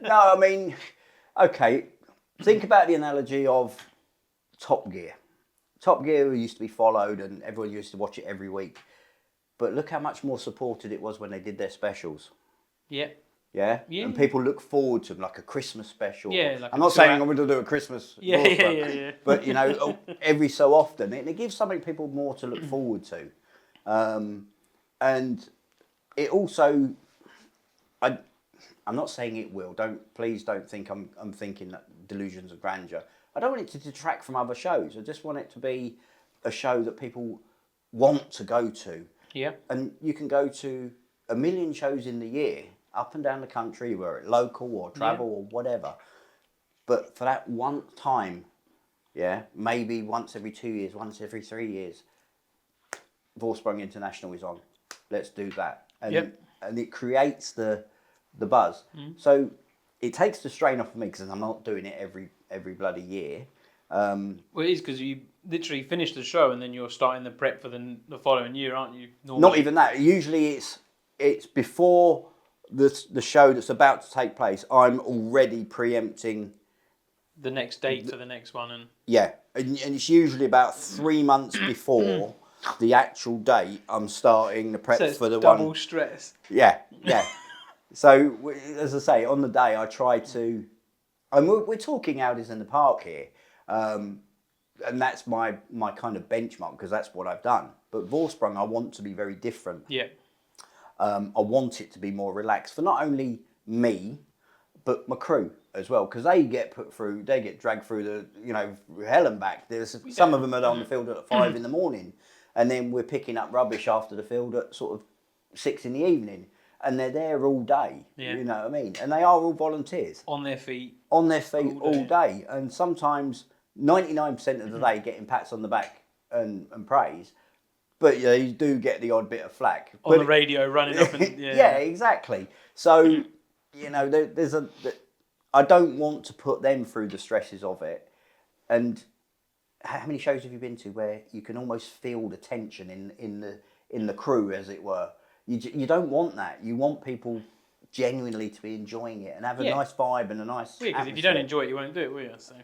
No, I mean, okay. Think about the analogy of Top Gear. Top Gear used to be followed and everyone used to watch it every week. But look how much more supported it was when they did their specials. Yeah. Yeah? Yeah. And people look forward to them, like a Christmas special. Yeah, like I'm a not saying 2 I'm going to do a Christmas Yeah, Vorsprung, yeah. But, you know, every so often. And it gives something people more to look forward to. And it also... I'm not saying it will. Please don't think I'm thinking that delusions of grandeur. I don't want it to detract from other shows. I just want it to be a show that people want to go to. Yeah. And you can go to a million shows in the year, up and down the country, whether it's local or travel or whatever. But for that one time, yeah, maybe once every 2 years, once every 3 years, Vorsprung International is on. Let's do that. And it creates the buzz. So it takes the strain off of me because I'm not doing it every bloody year. Well, it is because you literally finish the show and then you're starting the prep for the following year, aren't you? Normally. Not even that. Usually it's before the show that's about to take place. I'm already preempting the next date for the next one. And it's usually about 3 months before the actual date. I'm starting the prep so it's for the double one. stress. Yeah. So, as I say, on the day I try to... And we're talking Audis in the Park here. And that's my kind of benchmark because that's what I've done. But Vorsprung, I want to be very different. Yeah. I want it to be more relaxed for not only me, but my crew as well. Because they get dragged through the, hell and back. Some of them are on the field at 5 in the morning. And then we're picking up rubbish after the field at sort of 6 in the evening. And they're there all day, you know what I mean? And they are all volunteers. On their feet. On their feet all day. And sometimes 99% of the day getting pats on the back and praise. But you do get the odd bit of flack. On the radio running up and... Yeah, exactly. So, I don't want to put them through the stresses of it. And how many shows have you been to where you can almost feel the tension in the crew, as it were? You don't want that. You want people genuinely to be enjoying it and have a nice vibe and a nice Yeah, because if you don't enjoy it, you won't do it, will you? So.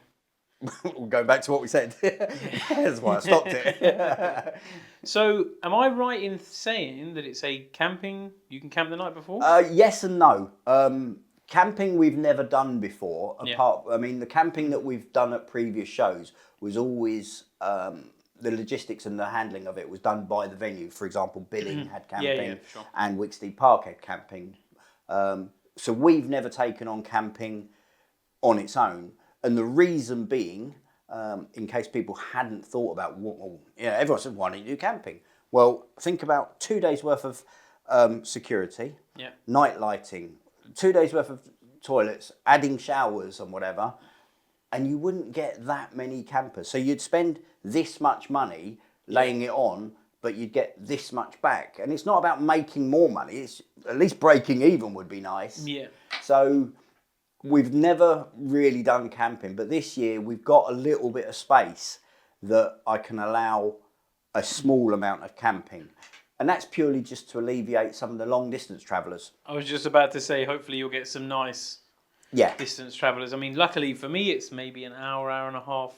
We'll go back to what we said. That's why I stopped it. So, am I right in saying that it's a camping... You can camp the night before? Yes and no. Camping we've never done before. The camping that we've done at previous shows was always... the logistics and the handling of it was done by the venue. For example, Billing had camping sure. and Wicksteed Park had camping. So we've never taken on camping on its own. And the reason being, in case people hadn't thought about, everyone said, why don't you do camping? Well, think about 2 days worth of security, night lighting, 2 days worth of toilets, adding showers and whatever. And you wouldn't get that many campers. So you'd spend this much money laying it on, but you'd get this much back. And it's not about making more money. It's at least breaking even would be nice. Yeah. So we've never really done camping, but this year we've got a little bit of space that I can allow a small amount of camping. And that's purely just to alleviate some of the long distance travellers. I was just about to say, hopefully you'll get some nice... distance travellers. I mean, luckily for me, it's maybe an hour and a half.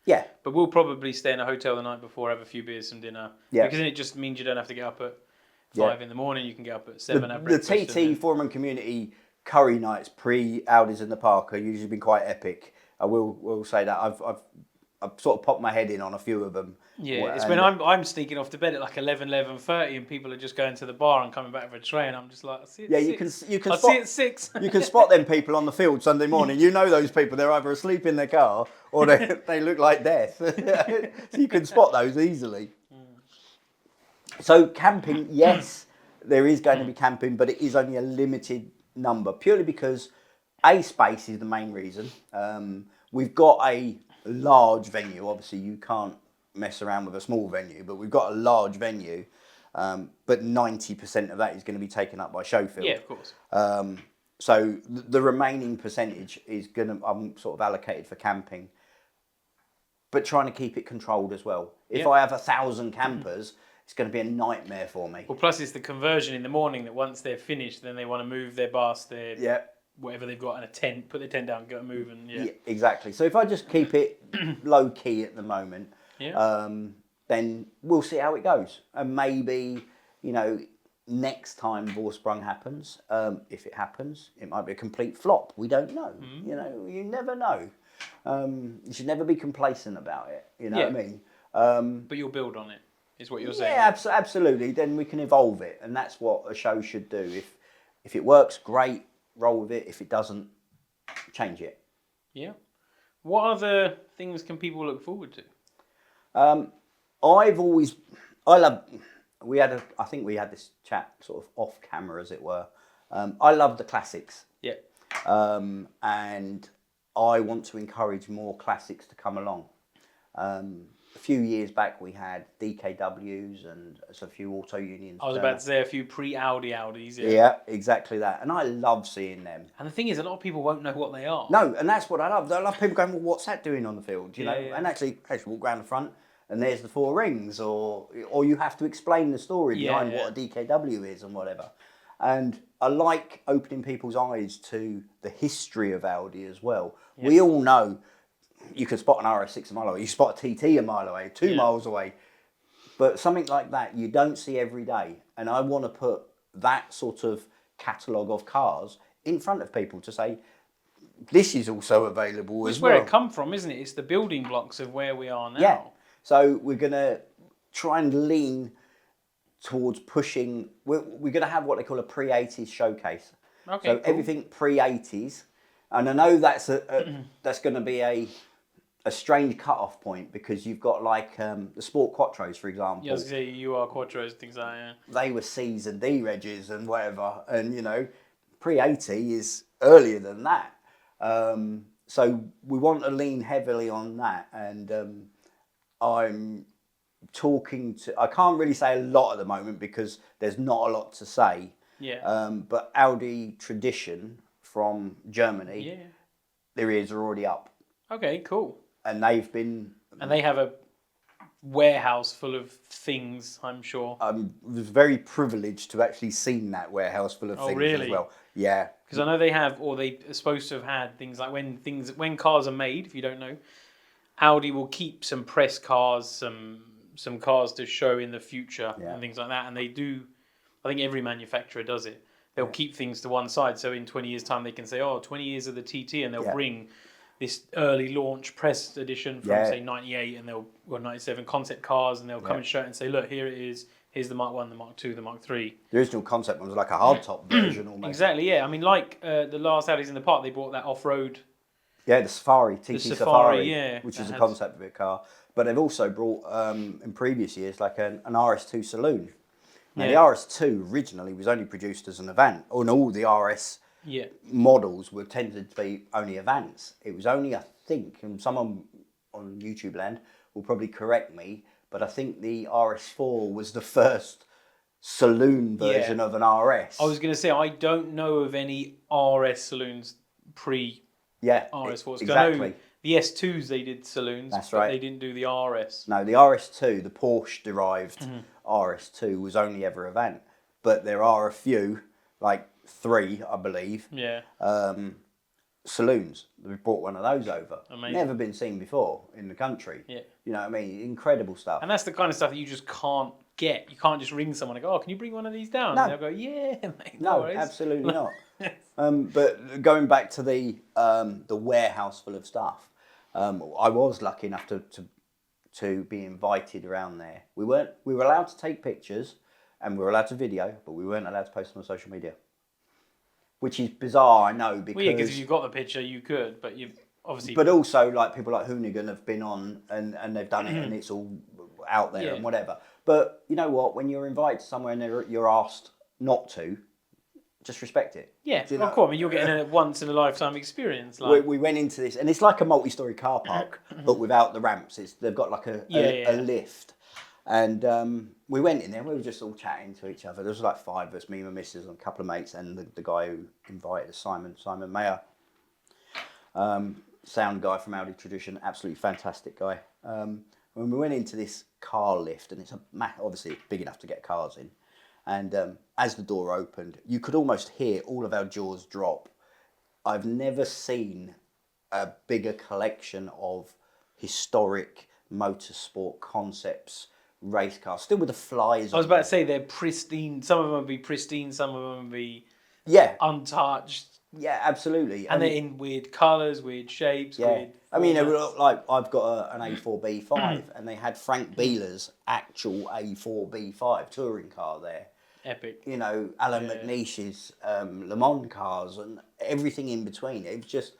Yeah. But we'll probably stay in a hotel the night before, have a few beers, some dinner. Yeah. Because then it just means you don't have to get up at 5 in the morning. You can get up at 7, have breakfast. The TT Forum and Community curry nights pre-Audis in the Park have usually been quite epic. I will say that. I've sort of popped my head in on a few of them. Yeah, it's And when I'm sneaking off to bed at like 11:30, and people are just going to the bar and coming back for a tray, and I'm just like, I'll see it yeah, at 6. you can I'll spot see it at 6. you can spot them people on the field Sunday morning. You know those people. They're either asleep in their car or they look like death. So you can spot those easily. So camping, yes, there is going to be camping, but it is only a limited number, purely because space is the main reason. We've got a large venue. Obviously, you can't mess around with a small venue, but we've got a large venue. But 90% of that is going to be taken up by Showfield. Yeah, of course. So the remaining percentage is I'm sort of allocated for camping, but trying to keep it controlled as well. If I have 1,000 campers, it's going to be a nightmare for me. Well, plus it's the conversion in the morning that once they're finished, then they want to move their bus, their whatever they've got in a tent, put their tent down, go and move, and Yeah, exactly. So if I just keep it low key at the moment, then we'll see how it goes, and maybe next time Vorsprung happens, if it happens, it might be a complete flop. We don't know. You never know. You should never be complacent about it. You know what I mean? But you'll build on it, is what you're saying. Yeah, absolutely. Then we can evolve it, and that's what a show should do. If it works, great, roll with it. If it doesn't, change it. Yeah. What other things can people look forward to? I think we had this chat sort of off camera, as it were. I love the classics. Yeah. And I want to encourage more classics to come along. A few years back, we had DKWs and a few auto unions. I was about to say a few pre-Audi Audis. Yeah, exactly that. And I love seeing them. And the thing is, a lot of people won't know what they are. No, and that's what I love. I love people going, well, what's that doing on the field? You know, Yeah. and actually walk around the front and there's the 4 rings, or you have to explain the story behind what a DKW is and whatever. And I like opening people's eyes to the history of Audi as well. Yeah. We all know you can spot an RS6 a mile away, you spot a TT a mile away, 2 miles away. But something like that you don't see every day. And I want to put that sort of catalogue of cars in front of people to say, this is also available as well. It's where it come from, isn't it? It's the building blocks of where we are now. Yeah. So we're going to try and lean towards pushing. We're going to have what they call a pre-80s showcase. Okay, so cool. Everything pre-80s. And I know that's that's going to be a strange cut-off point, because you've got like the Sport Quattros, for example. Yeah, I was going to say UR Quattros, things like that. They were C's and D regs and whatever. And, pre-80 is earlier than that. So we want to lean heavily on that. And I'm talking to... I can't really say a lot at the moment because there's not a lot to say. Yeah. But Audi Tradition from Germany, their ears are already up. Okay, cool. And they've been... And they have a warehouse full of things, I'm sure. I was very privileged to actually seen that warehouse full of things as well. Yeah. Because I know they have, or they are supposed to have had things like when cars are made, if you don't know, Audi will keep some press cars, some cars to show in the future and things like that. And they do, I think every manufacturer does it. They'll keep things to one side. So in 20 years' time, they can say, 20 years of the TT, and they'll bring this early launch press edition from, say, 98 and 97 concept cars, and they'll come and show it and say, look, here it is. Here's the Mark 1, the Mark 2, the Mark 3. The original concept one was like a hardtop version almost. Exactly, yeah. I mean, like the last Audis in the park, they brought that off-road... Yeah, the Safari, TT Safari, which is a concept of a car. But they've also brought, in previous years, like an RS2 saloon. Now, the RS2 originally was only produced as an Avant, and all the RS models were tended to be only Avants. It was only, I think, and someone on YouTube land will probably correct me, but I think the RS4 was the first saloon version of an RS. I was going to say, I don't know of any RS saloons pre RS4s. Exactly. I know the S2s, they did saloons. That's right. But they didn't do the RS. No, the RS2, the Porsche-derived RS2 was only ever Avant. But there are a few, like 3, I believe, saloons. We've brought one of those over. Amazing. Never been seen before in the country. Yeah. You know what I mean? Incredible stuff. And that's the kind of stuff that you just can't get. You can't just ring someone and go, can you bring one of these down? No. And they'll go, yeah, mate. No, absolutely not. But going back to the warehouse full of stuff, I was lucky enough to be invited around there. We were allowed to take pictures and we were allowed to video, but we weren't allowed to post them on social media. Which is bizarre, I know, because... Well, yeah, because if you got the picture, you could, but you obviously... But also, like, people like Hoonigan have been on and they've done it and it's all out there and whatever. But you know what? When you're invited to somewhere and you're asked not to, just respect it. Yeah, you know? of course. I mean, you're getting a once-in-a-lifetime experience. Like... We went into this, and it's like a multi-storey car park, but without the ramps. They've got like a lift. And we went in there, we were just all chatting to each other. There was like 5 of us, me, my missus, and a couple of mates, and the guy who invited us, Simon Mayer. Sound guy from Audi Tradition, absolutely fantastic guy. When we went into this car lift, and it's obviously big enough to get cars in, and as the door opened, you could almost hear all of our jaws drop. I've never seen a bigger collection of historic motorsport concepts, race cars, still with the flies. I was about to say they're pristine. Some of them would be pristine, some of them would be untouched. Yeah, absolutely. And they're in weird colours, weird shapes. Yeah, weird I mean, formats. like I've got an A4B5, and they had Frank Beeler's actual A4B5 touring car there. Epic. You know, Alan McNeish's Le Mans cars and everything in between. It was just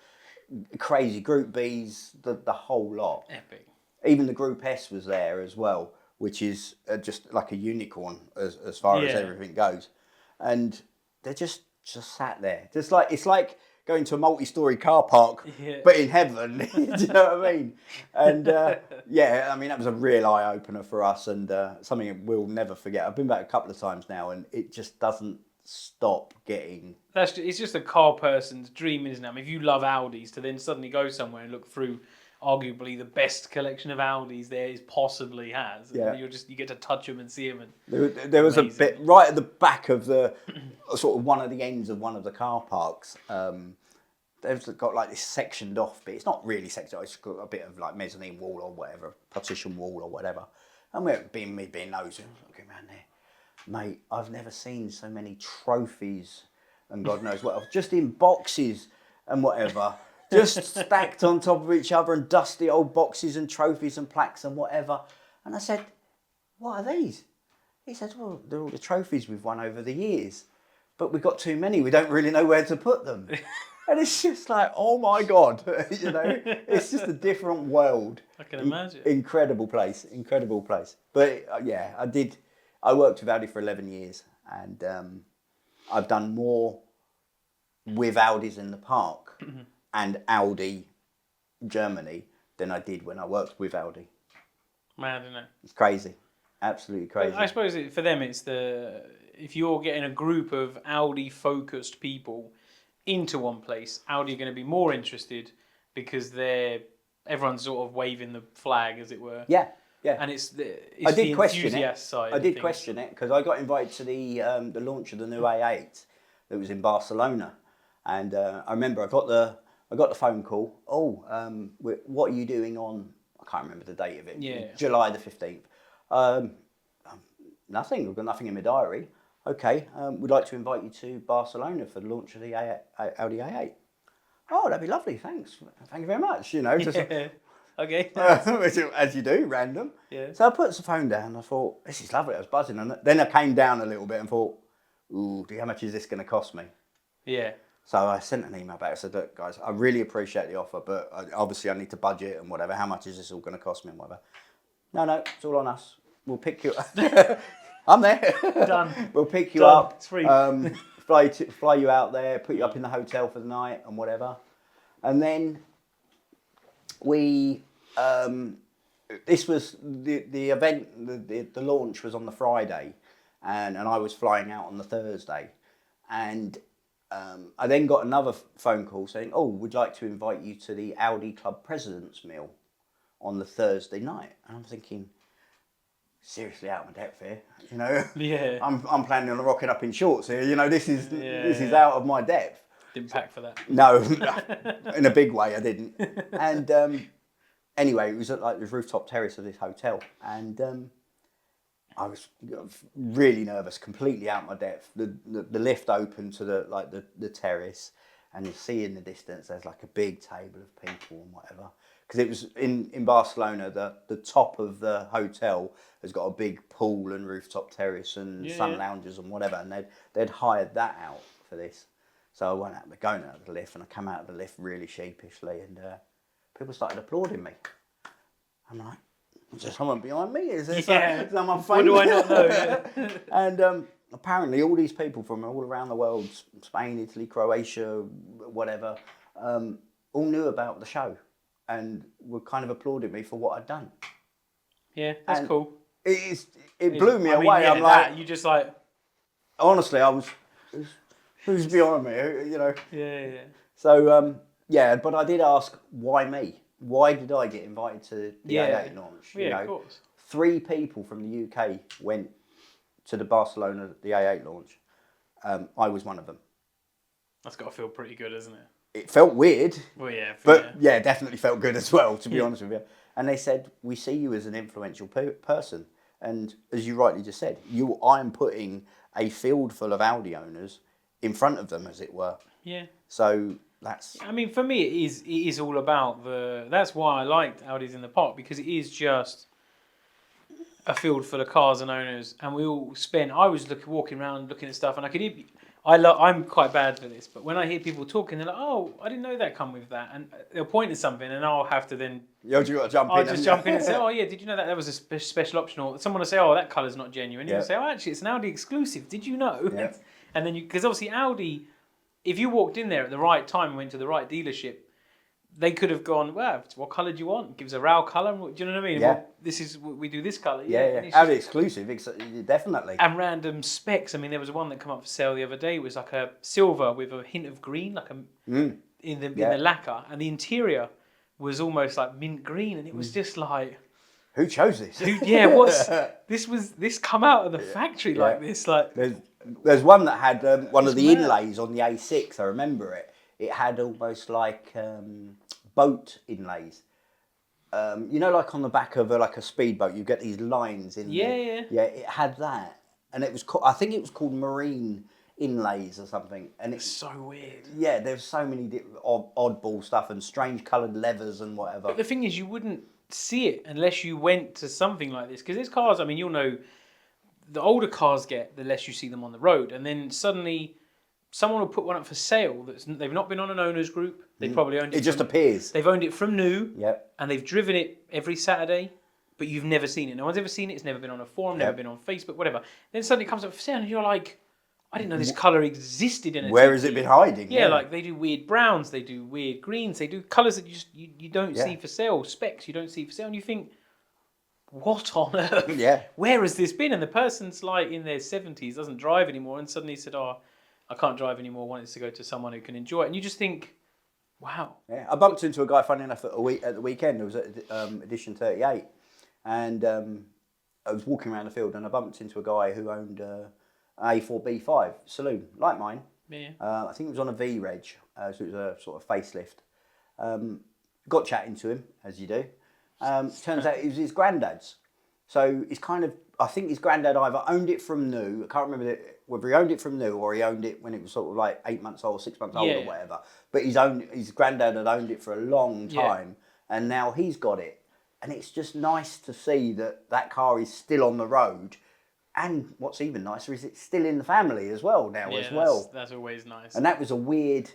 crazy. Group B's, the whole lot. Epic. Even the Group S was there as well, which is just like a unicorn as far as everything goes. And they're just sat there. Just like, it's like going to a multi-storey car park, but in heaven. Do you know what I mean? And I mean, that was a real eye-opener for us, and something we'll never forget. I've been back a couple of times now, and it just doesn't stop getting... It's just a car person's dream, isn't it? I mean, if you love Audis, to then suddenly go somewhere and look through arguably the best collection of Audis there possibly has. Yeah. You get to touch them and see them. And there was amazing. A bit right at the back of the sort of one of the ends of one of the car parks. They've got like this sectioned off bit. It's not really sectioned off. It's got a bit of like mezzanine wall or whatever, partition wall or whatever. And we're being nosy, looking around there, mate. I've never seen so many trophies and God knows what else, just in boxes and whatever. Just stacked on top of each other, and dusty old boxes and trophies and plaques and whatever. And I said, what are these? He said, well, they're all the trophies we've won over the years. But we've got too many, we don't really know where to put them. And it's just like, oh my God, you know, it's just a different world. I can imagine. Incredible place. But I worked with Audi for 11 years, and I've done more with Audis in the park and Audi Germany than I did when I worked with Audi. Mad, isn't it? It's crazy. Absolutely crazy. But I suppose for them it's if you're getting a group of Audi focused people into one place, Audi are going to be more interested because everyone's sort of waving the flag, as it were. Yeah. And it's I did the question enthusiast it. side. I did question it because I got invited to the launch of the new A8 that was in Barcelona, and I remember I got the phone call. What are you doing on? I can't remember the date of it. Yeah. July the 15th. Nothing. I've got nothing in my diary. Okay. We'd like to invite you to Barcelona for the launch of the Audi A8. Oh, that'd be lovely. Thanks. Thank you very much. You know. Just, okay. As you do, random. Yeah. So I put the phone down and I thought, this is lovely. I was buzzing. And then I came down a little bit and thought, ooh, how much is this going to cost me? Yeah. So I sent an email back. I said, look, guys, I really appreciate the offer, but obviously I need to budget and whatever. How much is this all going to cost me and whatever? No, it's all on us. We'll pick you up. I'm there. Done. We'll pick you Done. up. It's free. Fly you out there, put you up in the hotel for the night and whatever. And then we... this was the event, the launch was on the Friday, and I was flying out on the Thursday, and I then got another phone call saying, oh, we'd like to invite you to the Audi Club President's Meal on the Thursday night. And I'm thinking, seriously out of my depth here, you know? Yeah. I'm planning on rocking up in shorts here, you know, this is out of my depth. Didn't pack for that. No, in a big way I didn't. And anyway, it was at like the rooftop terrace of this hotel, and I was really nervous, completely out of my depth. The lift opened to the terrace, and you see in the distance there's like a big table of people and whatever. because it was in Barcelona. The top of the hotel has got a big pool and rooftop terrace and sun lounges and whatever, and they'd hired that out for this. So I went out, going out of the lift, and I came out of the lift really sheepishly, and people started applauding me. I'm like, is there someone behind me? Is there someone famous? What do I not know? And apparently all these people from all around the world, Spain, Italy, Croatia, whatever, all knew about the show and were kind of applauding me for what I'd done. Yeah, that's cool. It blew me away. Yeah, I'm like, you just like... Honestly, I was, who's behind me? You know? Yeah. So, but I did ask, why me? Why did I get invited to the A8 launch? Yeah, of course. 3 people from the UK went to the Barcelona, the A8 launch. I was one of them. That's got to feel pretty good, isn't it? It felt weird. Well, yeah. But definitely felt good as well, to be honest with you. And they said, we see you as an influential person. And as you rightly just said, I'm putting a field full of Audi owners in front of them, as it were. Yeah. So that's... I mean, for me, it is all about that's why I liked Audis in the Park, because it is just a field full of cars and owners, and we all spend... I was walking around looking at stuff, and I could hear... I'm quite bad for this, but when I hear people talking, they're like, "Oh, I didn't know that come with that," and they'll point to something, and I'll have to then. You got to jump in. I'll just jump in and say, "Oh yeah, did you know that was a special option?" Or someone will say, "Oh, that colour's not genuine." You say, "Oh, actually, it's an Audi exclusive. Did you know?" Yeah. And then because obviously Audi, if you walked in there at the right time and went to the right dealership, they could have gone, "Well, what colour do you want?" Give us a RAL colour. Do you know what I mean? Yeah. Well, we do this colour. Yeah. Audi exclusive, definitely. And random specs. I mean, there was one that came up for sale the other day. It was like a silver with a hint of green, like in the lacquer, and the interior was almost like mint green, and it was just like, who chose this? This come out of the factory like this? Like there's one that had one of the inlays on the A6. I remember it. It had almost like boat inlays. Like on the back of a speedboat, you get these lines in. Yeah. It had that, and it was I think it was called marine inlays or something. And it's so weird. Yeah, there's so many oddball stuff and strange coloured leathers and whatever. But the thing is, you wouldn't see it unless you went to something like this, because there's cars. I mean, you'll know, the older cars get, the less you see them on the road, and then suddenly someone will put one up for sale they've not been on an owners group. They probably owned it. It just appears. They've owned it from new. Yep. And they've driven it every Saturday, but you've never seen it. No one's ever seen it. It's never been on a forum, never been on Facebook, whatever. Then suddenly it comes up for sale, and you're like, I didn't know this colour existed in it. Where has it been hiding? Yeah, like they do weird browns, they do weird greens, they do colours that you don't see for sale, specs you don't see for sale, and you think, what on earth? Yeah. Where has this been? And the person's like in their 70s, doesn't drive anymore, and suddenly said, "Oh, I can't drive anymore, wanted to go to someone who can enjoy it." And you just think, wow. Yeah, I bumped into a guy, funny enough, at the weekend. It was at edition 38, and I was walking around the field, and I bumped into a guy who owned an A4B5 saloon, like mine. Yeah. I think it was on a V-Reg, so it was a sort of facelift. Got chatting to him, as you do. Turns out it was his granddad's. So it's kind of, I think his granddad either owned it from new, I can't remember whether he owned it from new or he owned it when it was sort of like 8 months old, 6 months old or whatever. But his granddad had owned it for a long time, and now he's got it. And it's just nice to see that car is still on the road. And what's even nicer is it's still in the family as well now as well. That's always nice. And that was a weird,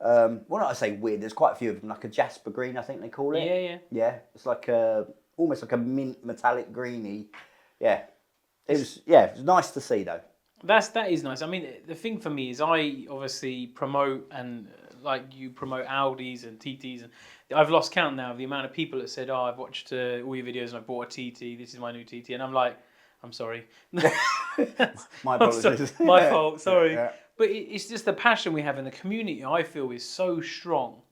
well, not I say weird, there's quite a few of them, like a Jasper green, I think they call it. Yeah. Yeah, it's like almost like a mint metallic greeny. Yeah. It was nice to see though. That is nice. I mean, the thing for me is I obviously promote and like you promote Audis and TTs, and I've lost count now of the amount of people that said, "Oh, I've watched all your videos and I bought a TT. This is my new TT," and I'm like, "I'm sorry." My apologies. My fault. Sorry. Yeah. But it's just the passion we have in the community. I feel is so strong.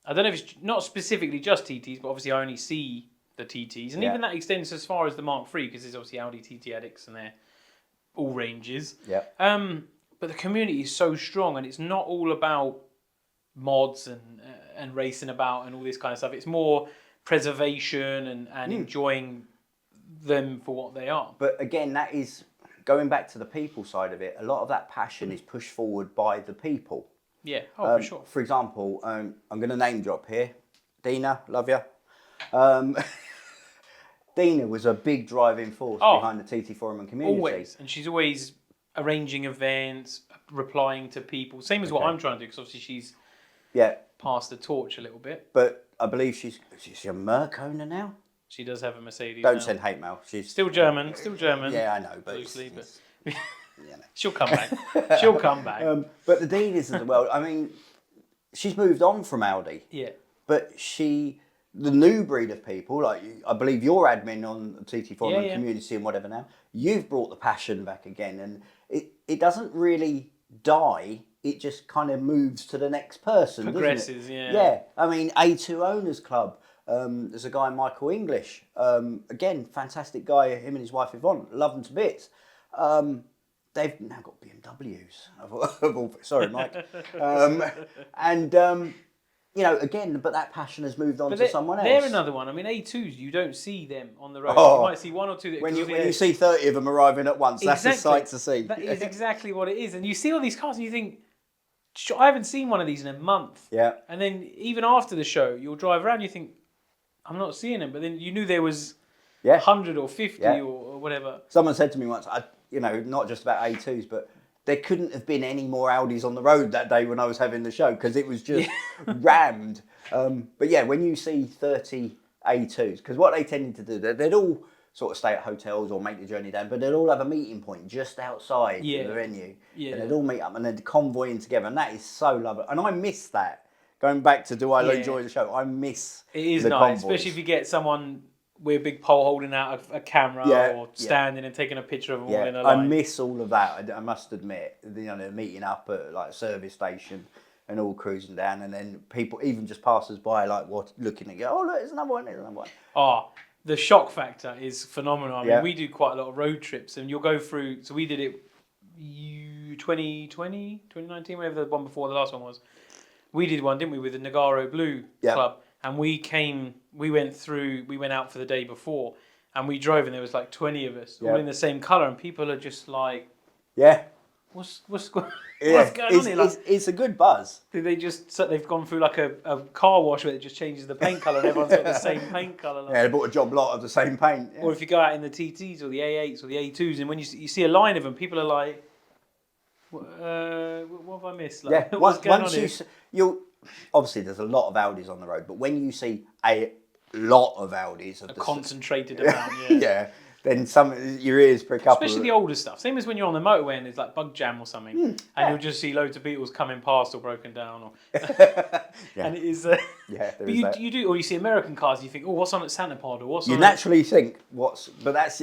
I don't know if it's not specifically just TTs, but obviously I only see the TTs, and even that extends as far as the Mark III, because there's obviously Audi TT addicts and they're all ranges. Yeah. But the community is so strong, and it's not all about mods and racing about and all this kind of stuff. It's more preservation and enjoying them for what they are. But again, that is going back to the people side of it. A lot of that passion is pushed forward by the people. Yeah, for sure. For example, I'm going to name drop here. Dina, love you. Dina was a big driving force behind the TT Forum and community. Always. And she's always arranging events, replying to people. Same as what I'm trying to do, because obviously she's passed the torch a little bit. But I believe she's a Merc owner now. She does have a Mercedes. Don't send hate mail. She's still German. Yeah, I know, but loosely, but you know. she'll come back. She'll come back. But the Dinas as well. I mean, she's moved on from Audi. Yeah. But the new breed of people, like I believe you're admin on TT Forum and community and whatever now, you've brought the passion back again, and it doesn't really die. It just kind of moves to the next person. Progresses, doesn't it? yeah. Yeah. I mean, A2 Owners Club. There's a guy, Michael English. Again, fantastic guy. Him and his wife Yvonne, love them to bits. They've now got BMWs. Sorry, Mike. You know, again, but that passion has moved on to someone else. They're another one. I mean, A2s, you don't see them on the road. Oh, you might see one or two. When you see 30 of them arriving at once, that's a sight to see. That is exactly what it is. And you see all these cars and you think, I haven't seen one of these in a month. Yeah. And then even after the show, you'll drive around and you think, I'm not seeing them. But then you knew there was 100 or 50 or whatever. Someone said to me once, not just about A2s, but there couldn't have been any more Audis on the road that day when I was having the show because it was just rammed. But yeah, when you see 30 A2s, because what they tended to do, they'd all sort of stay at hotels or make the journey down, but they'd all have a meeting point just outside the venue. Yeah. And they'd all meet up and they'd convoy in together, and that is so lovely. And I miss that. Going back to do I enjoy the show, I miss it is the nice, convoys. especially if you get someone with a big pole holding out a camera or standing and taking a picture of them all in a line. I miss all of that. I must admit, meeting up at like a service station and all cruising down, and then people, even just passers by, like looking at you. Oh look, there's another one. There's another one. Oh, the shock factor is phenomenal. I mean, we do quite a lot of road trips, and you'll go through. So we did it 2020, 2019, whatever the one before the last one was. We did one, didn't we, with the Nagaro Blue Club. And we went out for the day before, and we drove, and there was like 20 of us, all in the same colour, and people are just like, what's going on here? Like, it's a good buzz. They've gone through like a car wash where it just changes the paint colour, and everyone's got the same paint colour. Like. Yeah, they bought a job lot of the same paint. Yeah. Or if you go out in the TTs or the A8s or the A2s, and when you see a line of them, people are like, what have I missed? Like, what's going on here? Obviously, there's a lot of Audis on the road, but when you see a lot of Audis, concentrated amount, then your ears prick up. Especially the older stuff. Same as when you're on the motorway and there's like bug jam or something, and you'll just see loads of Beetles coming past or broken down, and it is. But you do, or you see American cars, and you think, oh, what's on at Santa Pod, or what's on? You naturally think but that's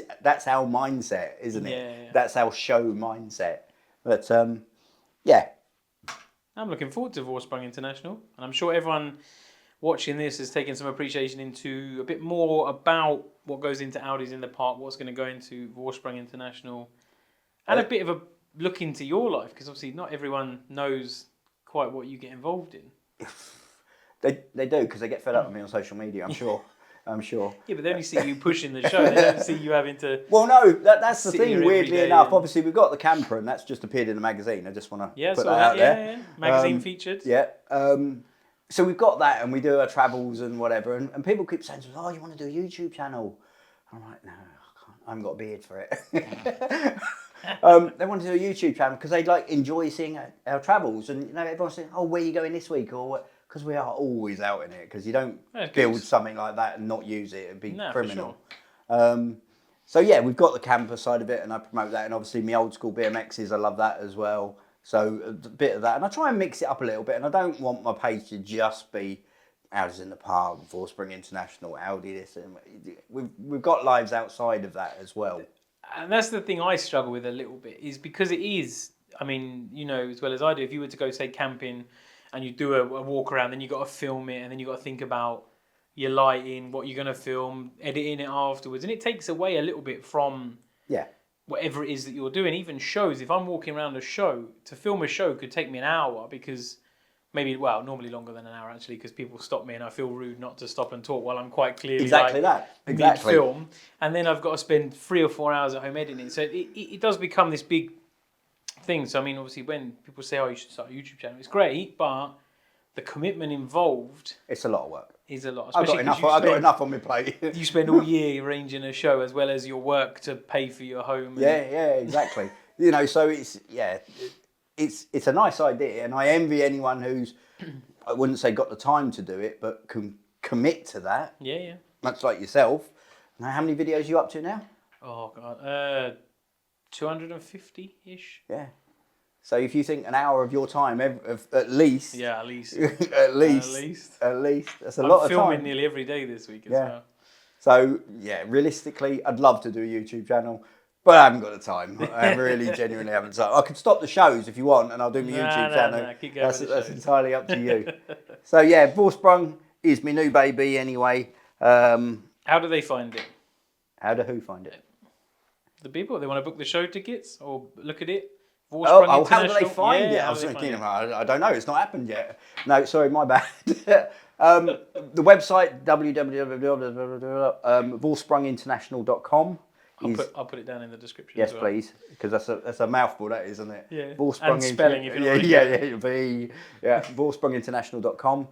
our mindset, isn't it? Yeah. That's our show mindset. But I'm looking forward to Vorsprung International, and I'm sure everyone watching this has taken some appreciation into a bit more about what goes into Audis in the park, what's going to go into Vorsprung International, and a bit of a look into your life, because obviously not everyone knows quite what you get involved in. They do, because they get fed up with me on social media, I'm sure. Yeah, but they only see you pushing the show. They don't see you having to. Well, no, that's the thing. Weirdly enough, obviously we've got the camper, and that's just appeared in the magazine. I just want to put that out there. Yeah. Magazine featured. Yeah. So we've got that, and we do our travels and whatever. And people keep saying to us, "Oh, you want to do a YouTube channel?" I'm like, "No, I can't. I haven't got a beard for it." They want to do a YouTube channel because they enjoy seeing our travels, and everyone's saying, "Oh, where are you going this week?" Or because we are always out in it, because you don't build something like that and not use it. It'd be criminal. Sure. So yeah, we've got the camper side of it, and I promote that, and obviously my old school BMXs, I love that as well. So a bit of that, and I try and mix it up a little bit, and I don't want my page to just be Audi's in the Park, Vorsprung International, Audi this, and we've got lives outside of that as well. And that's the thing I struggle with a little bit, is because it is, I mean, as well as I do, if you were to go, say, camping, and you do a walk around, then you got to film it, and then you got to think about your lighting, what you're going to film, editing it afterwards, and it takes away a little bit from whatever it is that you're doing. Even shows, if I'm walking around a show, to film a show could take me an hour, because normally longer than an hour actually, because people stop me and I feel rude not to stop and talk while I'm quite clearly mid-film, and then I've got to spend 3 or 4 hours at home editing. So it does become this big thing. So I mean, obviously, when people say, "Oh, you should start a YouTube channel," it's great, but the commitment involved, it's a lot of work. is a lot. I've got Especially 'cause enough. I've got enough on my plate. you spend all year arranging a show as well as your work to pay for your home. Yeah, exactly. So it's a nice idea, and I envy anyone who's, I wouldn't say got the time to do it, but can commit to that. Yeah. Much like yourself. Now, how many videos are you up to now? Oh God, 250-ish. Yeah. So if you think an hour of your time, at least. Yeah, at least. at least. That's a lot of time. I'm filming nearly every day this week as well. So realistically, I'd love to do a YouTube channel, but I haven't got the time. I really genuinely haven't. So I can stop the shows if you want, and I'll do my YouTube channel. Nah, keep going with the That's shows. entirely up to you. So Vorsprung is my new baby anyway. How do they find it? How do who find it? The people, they want to book the show tickets or look at it? How do they find it? Yeah, I was thinking, I don't know, it's not happened yet. No, sorry, my bad. The website, www.vorspronginternational.com. I'll put it down in the description. Yes, as well. please, because that's a mouthful, that is, isn't it? Yeah. Vorsprung And spelling, if you know. Vorspronginternational.com.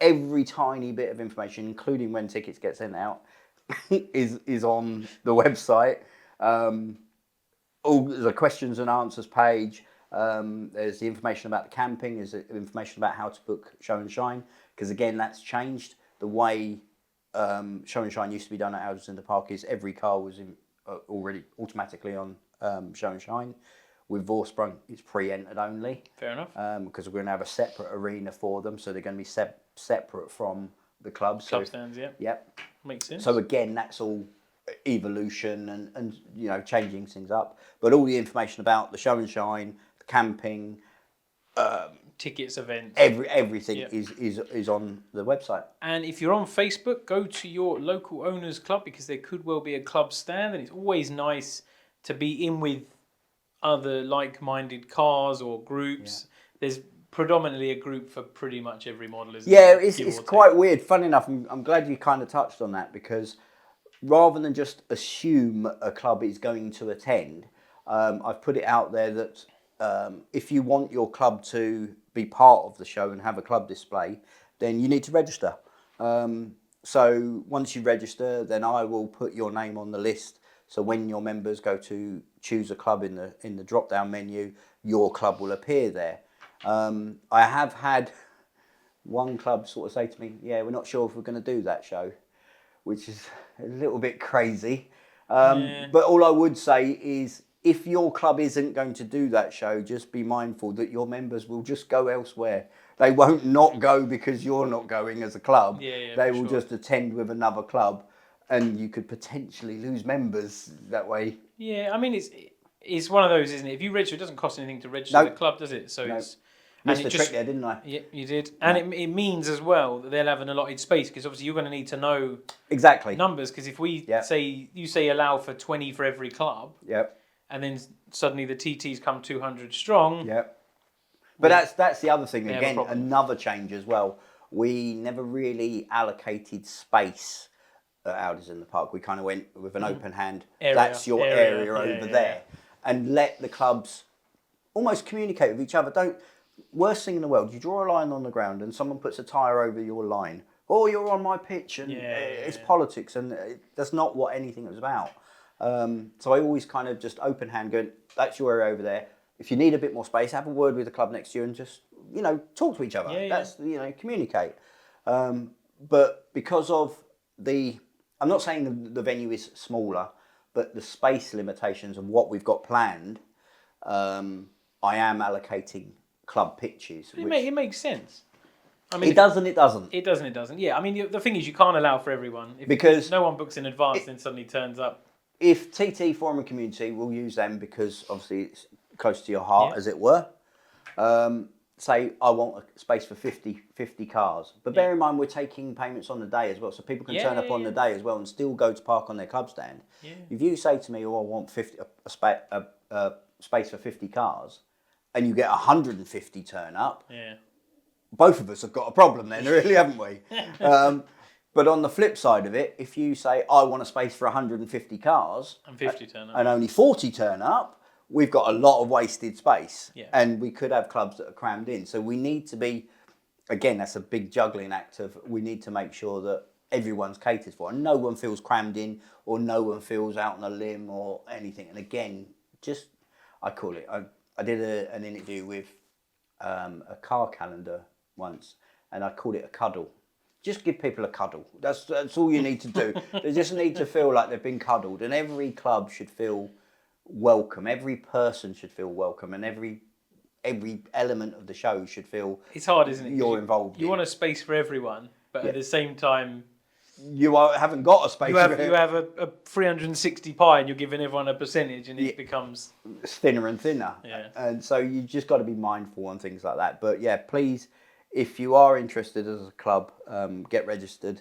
Every tiny bit of information, including when tickets get sent out, is on the website. There's a questions and answers page. There's the information about the camping. There's the information about how to book show and shine. Because again, that's changed. The way show and shine used to be done at Audi in the Park is every car was already automatically on show and shine. With Vorsprung, it's pre-entered only. Fair enough. Because we're going to have a separate arena for them, so they're going to be separate from the clubs. Club stands, yeah. Yep. Makes sense. So again, that's all evolution and changing things up. But all the information about the show and shine, the camping, tickets, events, everything is on the website. And if you're on Facebook, go to your local owners club, because there could well be a club stand, and it's always nice to be in with other like-minded cars or groups. There's predominantly a group for pretty much every model, isn't there? It's quite weird. Fun enough, I'm glad you kind of touched on that, because rather than just assume a club is going to attend, I've put it out there that if you want your club to be part of the show and have a club display, then you need to register. So once you register, then I will put your name on the list. So when your members go to choose a club in the drop-down menu, your club will appear there. I have had one club sort of say to me, we're not sure if we're going to do that show, which is a little bit crazy. But all I would say is, if your club isn't going to do that show, just be mindful that your members will just go elsewhere. They won't not go because you're not going as a club. They will just attend with another club, and you could potentially lose members that way. Yeah, I mean, it's one of those, isn't it? If you register, it doesn't cost anything to register the club, does it? So it's... Missed the trick there, didn't I? Yeah, you did. And it means as well that they'll have an allotted space, because obviously you're going to need to know numbers, because if we say allow for 20 for every club, and then suddenly the TTs come 200 strong. But that's the other thing, again, another change as well. We never really allocated space at Audi's in the Park. We kind of went with an open hand. That's your area over there. And let the clubs almost communicate with each other. Worst thing in the world, you draw a line on the ground and someone puts a tyre over your line. Oh, you're on my pitch, and it's politics, and that's not what anything was about. So I always kind of just open hand going, that's your area over there. If you need a bit more space, have a word with the club next to you and just, talk to each other. That's, communicate. But because of I'm not saying the venue is smaller, but the space limitations and what we've got planned, I am allocating club pitches. It makes sense. I mean, it does and it doesn't. It does and it doesn't. Yeah, I mean, the thing is, you can't allow for everyone. If no one books in advance, then suddenly turns up. If TT Forum and Community, we'll use them because obviously it's close to your heart, as it were. Say, I want a space for 50 cars. But bear in mind, we're taking payments on the day as well, so people can turn up on the day as well and still go to park on their club stand. If you say to me, I want a space for 50 cars, and you get 150 turn up, both of us have got a problem then, really, haven't we? But on the flip side of it, if you say, I want a space for 150 cars, and 50 turn up, and only 40 turn up, we've got a lot of wasted space. And we could have clubs that are crammed in. So we need to be again, that's a big juggling act of we need to make sure that everyone's catered for and no one feels crammed in or no one feels out on a limb or anything. And again, just, I call it, I did an interview with a car calendar once and I called it a cuddle. Just give people a cuddle. That's all you need to do. They just need to feel like they've been cuddled, and every club should feel welcome. Every person should feel welcome, and every element of the show should feel it's hard, isn't it? You're involved. You want a space for everyone, but at the same time, haven't got a space. You have a 360 pie, and you're giving everyone a percentage, and it becomes thinner and thinner. Yeah. And so you just got to be mindful on things like that. But yeah, please, if you are interested as a club, get registered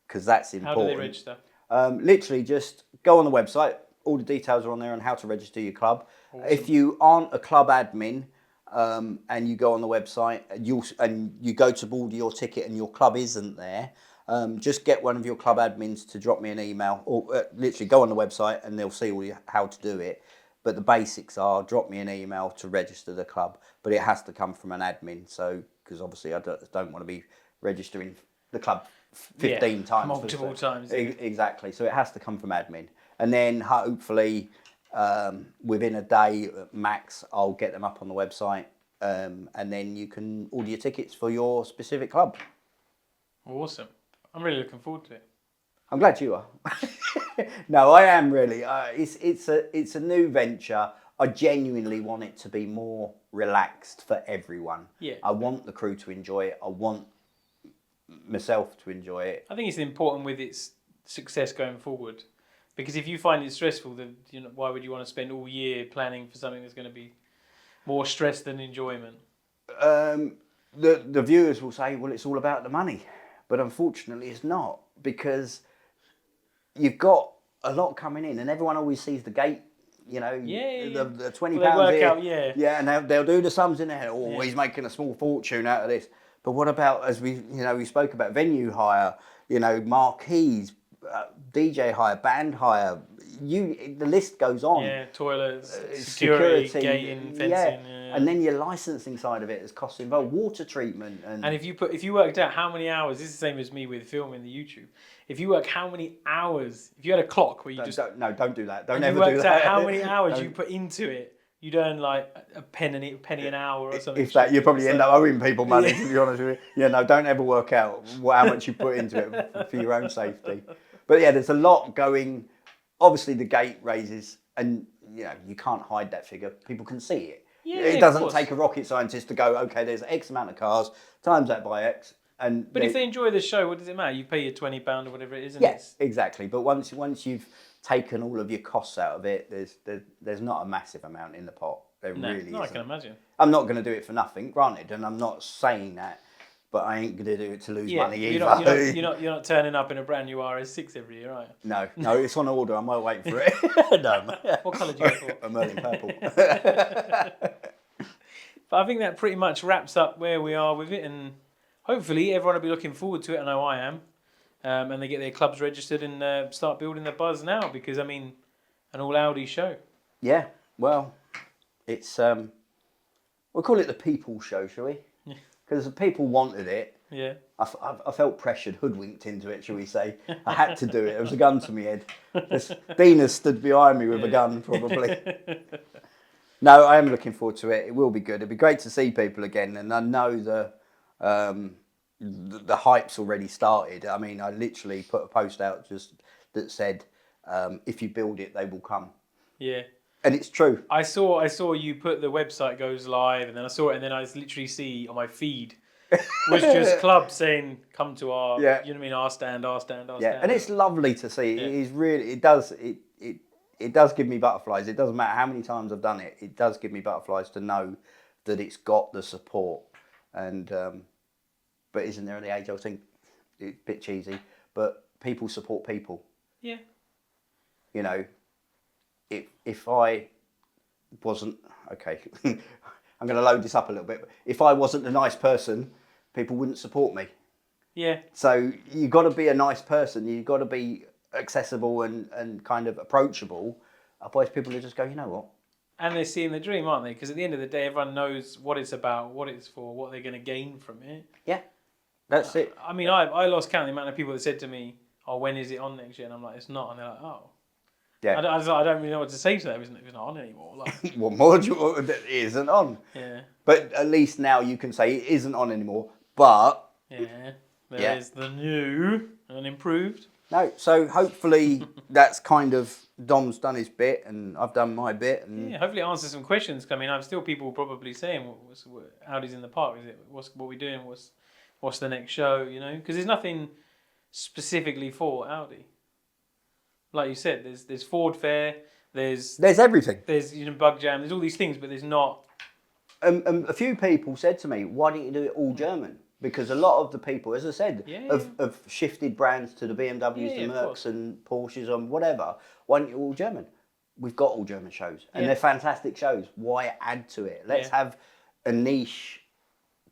because that's important. How do they register? Literally, just go on the website. All the details are on there on how to register your club. Awesome. If you aren't a club admin and you go on the website and you go to order your ticket and your club isn't there, just get one of your club admins to drop me an email or literally go on the website and they'll see how to do it. But the basics are drop me an email to register the club, but it has to come from an admin. So because obviously I don't want to be registering the club 15 times. Multiple times. Yeah. Exactly. So it has to come from admin. And then hopefully within a day max, I'll get them up on the website and then you can order your tickets for your specific club. Awesome. I'm really looking forward to it. I'm glad you are. No, I am really. It's a new venture. I genuinely want it to be more relaxed for everyone. Yeah. I want the crew to enjoy it. I want myself to enjoy it. I think it's important with its success going forward, because if you find it stressful, then why would you want to spend all year planning for something that's going to be more stress than enjoyment? The viewers will say, well, it's all about the money, but unfortunately, it's not, because you've got a lot coming in, and everyone always sees the gate. The £20 here. Yeah, and they'll do the sums in their head. Oh, he's making a small fortune out of this. But what about, as we spoke about, venue hire, marquees, DJ hire, band hire. The list goes on. Yeah, toilets, security, gating, fencing. Yeah. And then your licensing side of it is costs involved, water treatment, and if you worked out how many hours, this is the same as me with filming the YouTube. If you work how many hours, if you had a clock where you don't do that. Don't ever do that. You worked out how many hours you put into it, you'd earn like a penny an hour or something. If that, you probably end up owing people money. To be honest with you, don't ever work out how much you put into it for your own safety. But yeah, there's a lot going. Obviously, the gate raises, and you can't hide that figure. People can see it. Yeah, it doesn't take a rocket scientist to go, okay, there's X amount of cars, times that by X. But if they enjoy the show, what does it matter? You pay your £20 or whatever it is. Yes, exactly. But once you've taken all of your costs out of it, there's not a massive amount in the pot. There really isn't. I can imagine. I'm not going to do it for nothing, granted, and I'm not saying that, but I ain't going to do it to lose money either. You're not turning up in a brand new RS6 every year, are you? No, it's on order. I'm waiting for it. No. What colour do you go for? A Merlin purple. But I think that pretty much wraps up where we are with it, and hopefully everyone will be looking forward to it. I know I am. And they get their clubs registered and start building their buzz now, because, an all Audi show. Yeah, well, it's, we'll call it the people show, shall we? Because the people wanted it. Yeah. I felt pressured, hoodwinked into it, shall we say. I had to do it. There was a gun to my head. Dina stood behind me with a gun, probably. No, I am looking forward to it. It will be good. It'll be great to see people again. And I know the hype's already started. I literally put a post out just that said, if you build it, they will come. Yeah. And it's true. I saw you put the website goes live, and then I saw it, and then I literally see on my feed was just clubs saying, come to our, our stand, our stand. And it's lovely to see. Yeah. It is really, it does give me butterflies. It doesn't matter how many times I've done it. It does give me butterflies to know that it's got the support. And, but isn't there the age-old thing? It's a bit cheesy, but people support people. Yeah. If I wasn't, okay, I'm going to load this up a little bit. But if I wasn't a nice person, people wouldn't support me. Yeah. So you've got to be a nice person. You've got to be accessible and kind of approachable. Otherwise, people will just go, you know what? And they're seeing the dream, aren't they? Because at the end of the day, everyone knows what it's about, what it's for, what they're going to gain from it. Yeah, that's it. I mean, I lost count the amount of people that said to me, "Oh, when is it on next year?" And I'm like, "It's not." And they're like, "Oh." Yeah. I don't really know what to say to that. It's not on anymore. Like, What more do you want that isn't on? yeah. But at least now you can say it isn't on anymore. But Yeah. There is the new and improved. no, so hopefully that's kind of Dom's done his bit and I've done my bit. And Yeah, hopefully it answers some questions. I mean, I'm still people probably saying, what Audi's in the park? Is it what we doing? What's the next show? You know, because there's nothing specifically for Audi. Like you said, there's Ford Fair, there's everything. There's Bug Jam, there's all these things, but there's not. A few people said to me, "Why don't you do it all German?" Because a lot of the people, as I said, have shifted brands to the BMWs, the Mercs and Porsches and whatever. Why don't you all German? We've got all German shows, and they're fantastic shows. Why add to it? Let's have a niche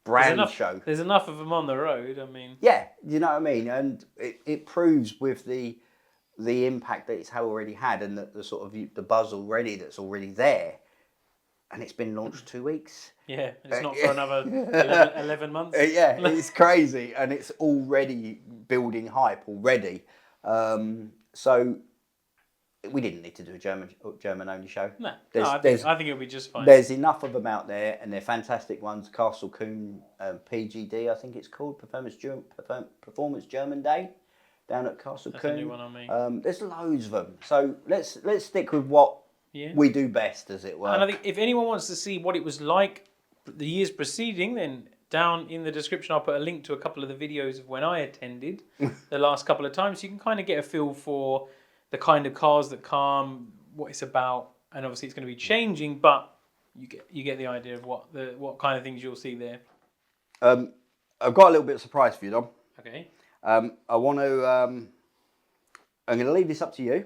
brand show. There's enough of them on the road. I mean, yeah, you know what I mean, and it proves with the impact that it's already had, and the sort of the buzz already that's already there, and it's been launched 2 weeks. Yeah, it's not for another 11 months. Yeah, it's crazy, and it's already building hype already. So we didn't need to do a German only show. No, I think it'll be just fine. There's enough of them out there, and they're fantastic ones. Castle Coombe, PGD, I think it's called, Performance German Day, down at Castle Coombe. That's a new one on me. There's loads of them. So let's stick with what we do best, as it were. And I think if anyone wants to see what it was like the years preceding, then down in the description I'll put a link to a couple of the videos of when I attended the last couple of times. So you can kind of get a feel for the kind of cars that come, what it's about, and obviously it's going to be changing, but you get the idea of what kind of things you'll see there. I've got a little bit of surprise for you, Dom. Okay. I want to. I'm going to leave this up to you,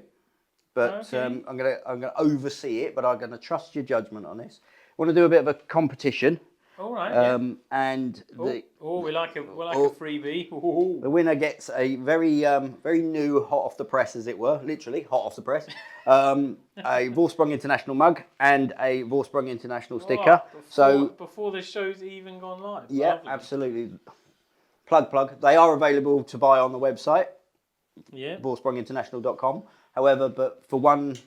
but Okay. I'm going to oversee it. But I'm going to trust your judgment on this. I want to do a bit of a competition. All right. And we like a freebie. Ooh. The winner gets a very new, hot off the press, as it were, literally hot off the press, a Vorsprung International mug and a Vorsprung International sticker. Before the show's even gone live. Yeah, Lovely. absolutely. Plug. They are available to buy on the website. Yeah. VorsprungInternational.com. However, but for one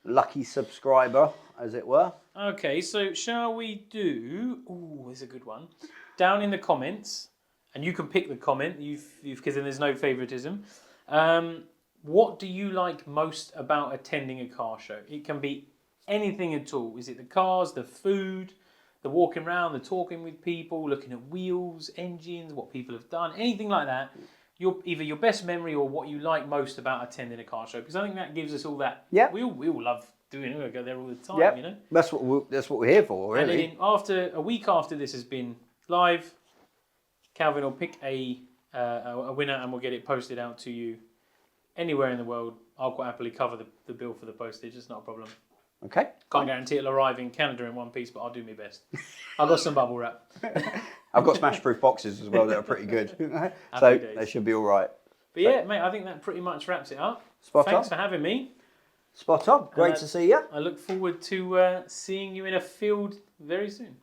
lucky subscriber, as it were. Okay, so shall we do? Ooh, there's a good one. Down in the comments, and you can pick the comment. Because then there's no favoritism. What do you like most about attending a car show? It can be anything at all. Is it the cars, the food, the walking around, the talking with people, looking at wheels, engines, what people have done, anything like that? Either your best memory or what you like most about attending a car show, because I think that gives us all that. Yeah. We all love doing it. We go there all the time. Yep. You know. That's what we're here for, really. And then after a week after this has been live, Calvin will pick a winner and we'll get it posted out to you anywhere in the world. I'll quite happily cover the bill for the postage. It's not a problem. Okay. Can't guarantee it'll arrive in Canada in one piece, but I'll do my best. I've got some bubble wrap. I've got smash-proof boxes as well that are pretty good. So they should be all right. But yeah, mate, I think that pretty much wraps it up. Thanks for having me. Spot on. Great to see you. I look forward to seeing you in a field very soon.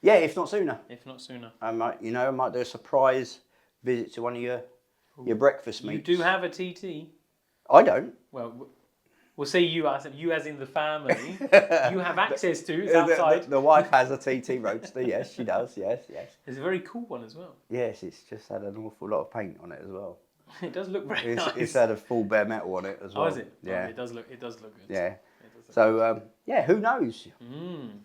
Yeah, if not sooner. If not sooner. I might do a surprise visit to one of your breakfast meets. You do have a TT. I don't. Well, we'll say you as in the family. You have access to. It's outside. The wife has a TT Roadster. Yes, she does. Yes. It's a very cool one as well. Yes, it's just had an awful lot of paint on it as well. It does look very nice. It's had a full bare metal on it as well. Oh, is it? Yeah. Oh, it does look good. Yeah. So, who knows?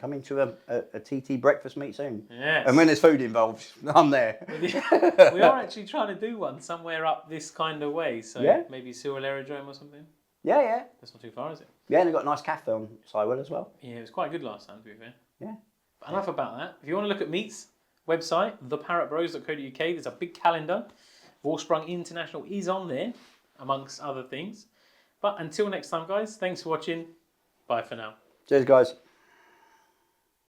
Coming to a TT breakfast meet soon. Yes. And when there's food involved, I'm there. We are actually trying to do one somewhere up this kind of way. So maybe Cyril Aerodrome or something. Yeah. That's not too far, is it? Yeah, and they've got a nice cafe on Sywell as well. Yeah, it was quite good last time, to be fair. Yeah. But enough about that. If you want to look at meets, website, theparrottbros.co.uk, there's a big calendar. Vorsprung International is on there, amongst other things. But until next time, guys, thanks for watching. Bye for now. Cheers, guys.